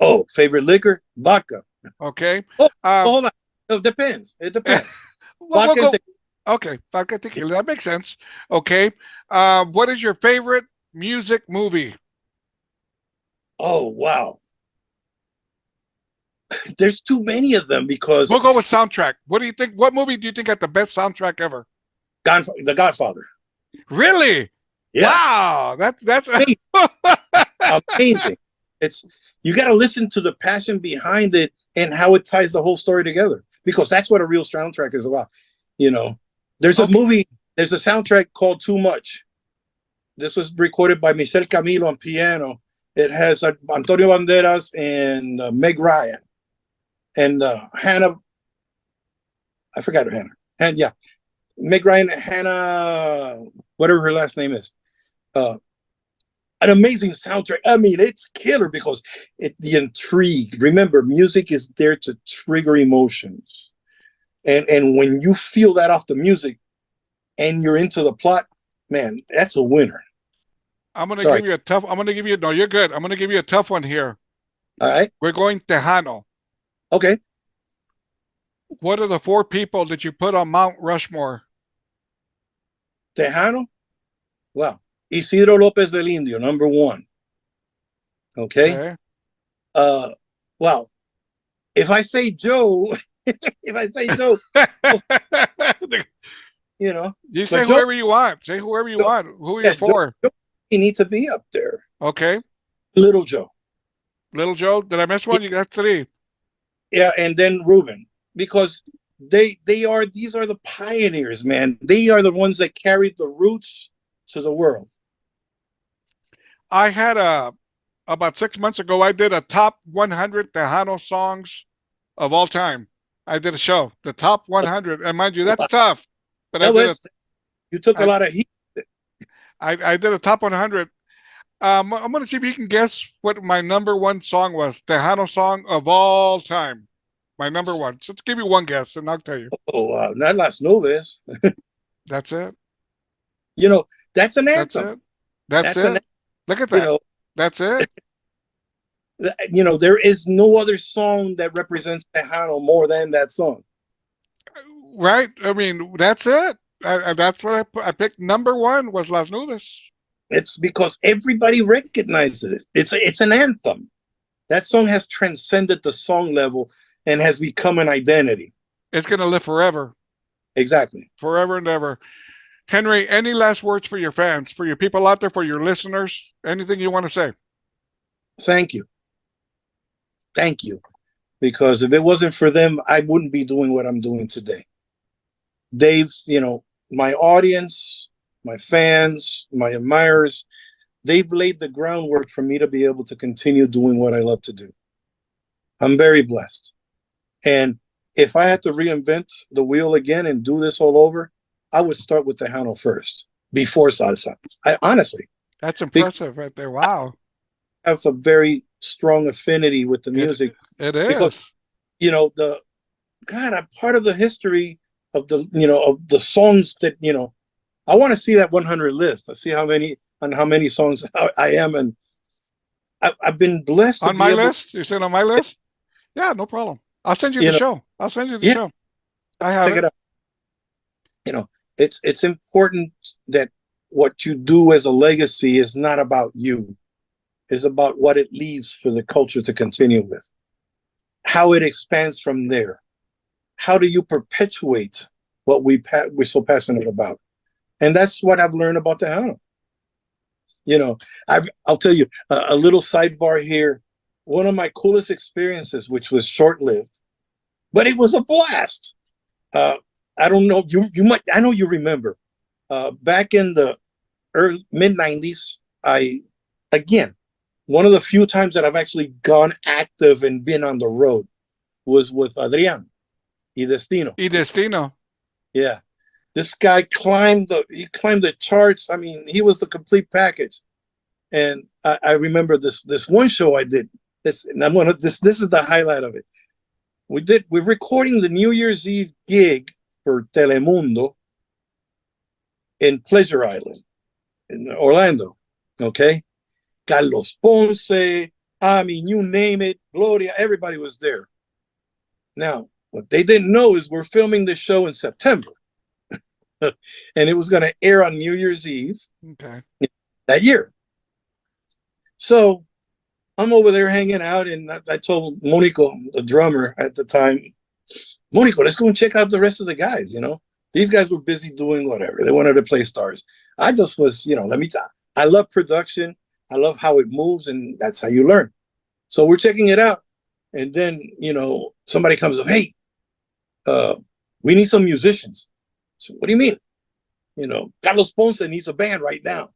Oh, favorite liquor? Vodka. Okay. Hold on. It depends. Okay. Vodka tequila. That makes sense. Okay. What is your favorite music movie? Oh, wow. There's too many of them because we'll go with soundtrack. What do you think? What movie do you think had the best soundtrack ever? The Godfather. Really? Yeah. Wow. That's amazing. Amazing. You got to listen to the passion behind it and how it ties the whole story together, because that's what a real soundtrack is about. There's a movie. There's a soundtrack called Too Much. This was recorded by Michel Camilo on piano. It has Antonio Banderas and Meg Ryan and Hannah. I forgot her Hannah. And yeah, Meg Ryan, Hannah, whatever her last name is. An amazing soundtrack. I mean, it's killer because the intrigue. Remember, music is there to trigger emotions, and when you feel that off the music, and you're into the plot, man, that's a winner. I'm gonna give you a tough. I'm gonna give you. No, you're good. I'm gonna give you a tough one here. All right. We're going Tejano. Okay. What are the 4 people that you put on Mount Rushmore? Tejano? Well, Isidro López del Indio, number 1. Okay. Well, if I say Joe, you say whoever you want. Say whoever you want. Who are you for? You need to be up there. Okay. Little Joe. Little Joe, did I miss one? You got three. Yeah, and then Ruben, because these are the pioneers, man. They are the ones that carried the roots to the world. I had about 6 months ago. I did a top 100 Tejano songs of all time. I did a show, the top 100, and mind you, that's tough. But I That did a was you took a I lot of heat. I did a top 100. I'm gonna see if you can guess what my number one song was. Tejano song of all time. My number one. So let's give you one guess, and I'll tell you. Oh, wow, not Las Nubes. That's it. You know, that's an That's anthem. it. That's That's an it. Look at you that. know, That's it. there is no other song that represents Tejano more than that song. Right? I mean, that's it. That's what I picked. Number one was Las Nubes. It's because everybody recognizes it. It's an anthem. That song has transcended the song level and has become an identity. It's gonna live forever, Exactly. forever and ever. Henry, any last words for your fans, for your people out there, for your listeners? Anything you want to say? Thank you. Thank you. Because if it wasn't for them, I wouldn't be doing what I'm doing today. They've, my audience, my fans, my admirers, they've laid the groundwork for me to be able to continue doing what I love to do. I'm very blessed. And if I had to reinvent the wheel again and do this all over, I would start with Tejano first before salsa. I honestly. That's impressive right there. Wow. I have a very strong affinity with the music. It is. Because, I'm part of the history of the songs that, I want to see that 100 list. I see how many songs I am. And I've been blessed on my list. You said on my list? Yeah, no problem. I'll send you the show. I'll send you the show. I have check it out. It's important that what you do as a legacy is not about you. It's about what it leaves for the culture to continue with. How it expands from there. How do you perpetuate what we're so passionate about? And that's what I've learned about Tejano. I'll tell you a little sidebar here. One of my coolest experiences, which was short-lived, but it was a blast. I don't know, you might, I know you remember, back in the mid-90s, one of the few times that I've actually gone active and been on the road was with Adrián y Destino. Yeah. This guy climbed the charts. I mean, he was the complete package. And I remember this one show I did. This is the highlight of it. We're recording the New Year's Eve gig for Telemundo in Pleasure Island in Orlando. Okay. Carlos Ponce, you name it, Gloria, everybody was there. Now, what they didn't know is we're filming this show in September. And it was going to air on New Year's Eve that year. So I'm over there hanging out, and I told Monico, the drummer at the time, Monico, let's go and check out the rest of the guys. These guys were busy doing whatever. They wanted to play stars. I just was, I love production. I love how it moves, and that's how you learn. So we're checking it out. And then, somebody comes up, hey, we need some musicians. So what do you mean? Carlos Ponce needs a band right now.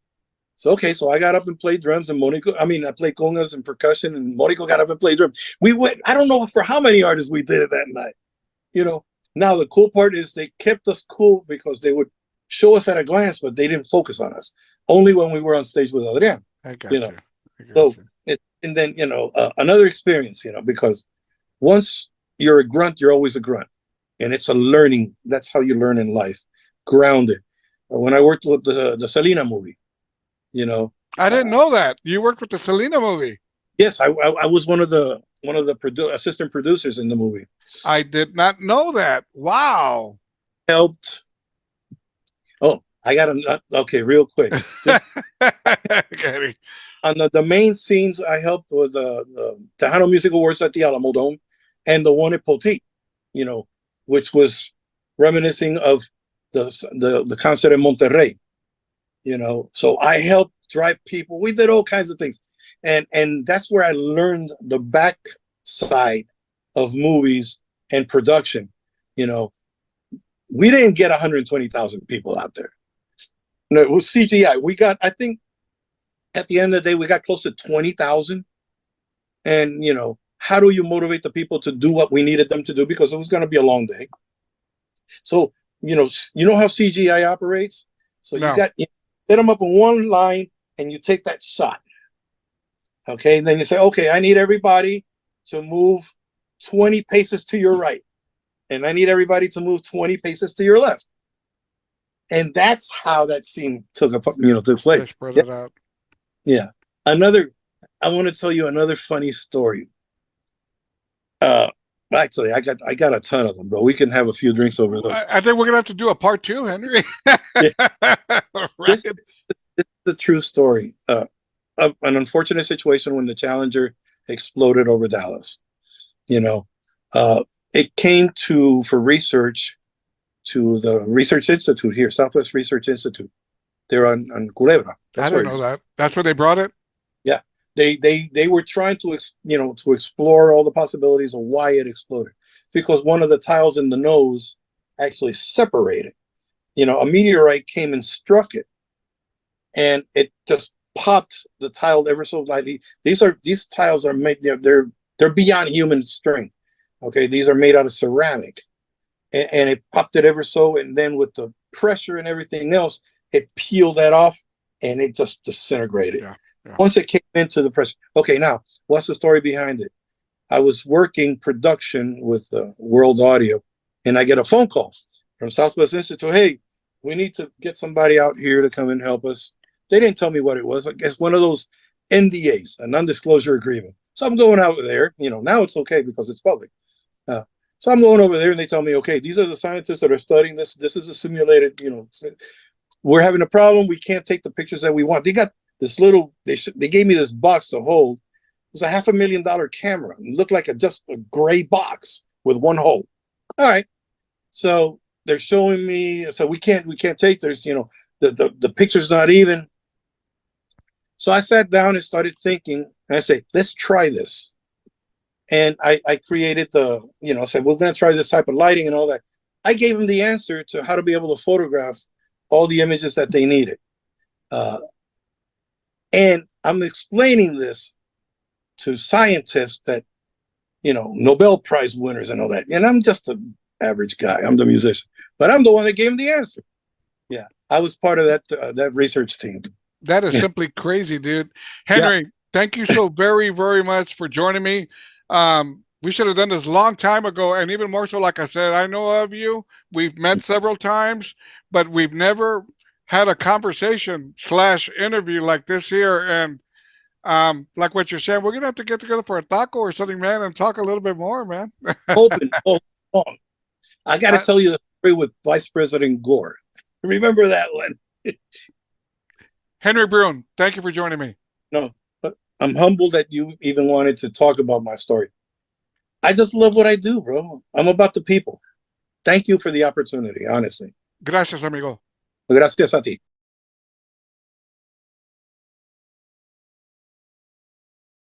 So, okay, so I got up and played drums, and I played congas and percussion, and Monico got up and played drums. We went, I don't know for how many artists we did it that night. Now the cool part is they kept us cool because they would show us at a glance, but they didn't focus on us. Only when we were on stage with Adrián. I got you. And then, another experience, because once you're a grunt, you're always a grunt. And it's a learning. That's how you learn in life. Grounded. When I worked with the Selena movie, I didn't know that. You worked with the Selena movie. Yes, I was one of the assistant producers in the movie. I did not know that. Wow. Helped. Oh, I got okay, real quick. Okay. On the main scenes, I helped with the Tejano Music Awards at the Alamo Dome and the one at Poteet, which was reminiscing of the concert in Monterrey. So I helped drive people. We did all kinds of things. And that's where I learned the back side of movies and production. We didn't get 120,000 people out there. No, it was CGI. We got, I think, at the end of the day, we got close to 20,000. And, how do you motivate the people to do what we needed them to do? Because it was going to be a long day. So, how CGI operates? So No. you set them up in one line and you take that shot. Okay. And then you say, okay, I need everybody to move 20 paces to your right. And I need everybody to move 20 paces to your left. And that's how that scene took place. They spread it out. Yeah. I want to tell you another funny story. Actually, I got a ton of them, bro. We can have a few drinks over those. I think we're gonna have to do a part 2, Henry. Yeah. Right. This is a true story. An unfortunate situation when the Challenger exploded over Dallas. It came for research to the Research Institute here, Southwest Research Institute. They're on Culebra. I didn't know that. That's where they brought it. Yeah, they were trying to to explore all the possibilities of why it exploded, because one of the tiles in the nose actually separated. A meteorite came and struck it, and it just popped the tile ever so lightly. These tiles are made. They're beyond human strength. Okay, these are made out of ceramic, and it popped it ever so, and then with the pressure and everything else, it peeled that off, and it just disintegrated. Yeah. Once it came into the pressure. Okay, now what's the story behind it? I was working production with World Audio, and I get a phone call from Southwest Institute. Hey, we need to get somebody out here to come and help us. They didn't tell me what it was. I guess one of those NDAs, a non-disclosure agreement. So I'm going out there. Now it's okay because it's public. So I'm going over there, and they tell me, okay, these are the scientists that are studying this. This is a simulated. We're having a problem. We can't take the pictures that we want. They got this little. They gave me this box to hold. It was a $500,000 camera. It looked like just a gray box with one hole. All right. So they're showing me. So we can't take. There's the picture's not even. So I sat down and started thinking, and I say, let's try this. And I created I said, we're going to try this type of lighting and all that. I gave them the answer to how to be able to photograph all the images that they needed. And I'm explaining this to scientists that, Nobel Prize winners and all that. And I'm just an average guy. I'm the musician. But I'm the one that gave them the answer. Yeah. I was part of that research team. That is simply crazy, dude. Henry, thank you so very, very much for joining me. We should have done this a long time ago, and even more so, like I said, I know of you. We've met several times, but we've never had a conversation / interview like this here. And like what you're saying, we're gonna have to get together for a taco or something, man, and talk a little bit more, man. Open. I got to tell you the story with Vice President Gore. Remember that one? Henry Brun, thank you for joining me. No, I'm humbled that you even wanted to talk about my story. I just love what I do, bro. I'm about the people. Thank you for the opportunity, honestly. Gracias, amigo. Gracias a ti.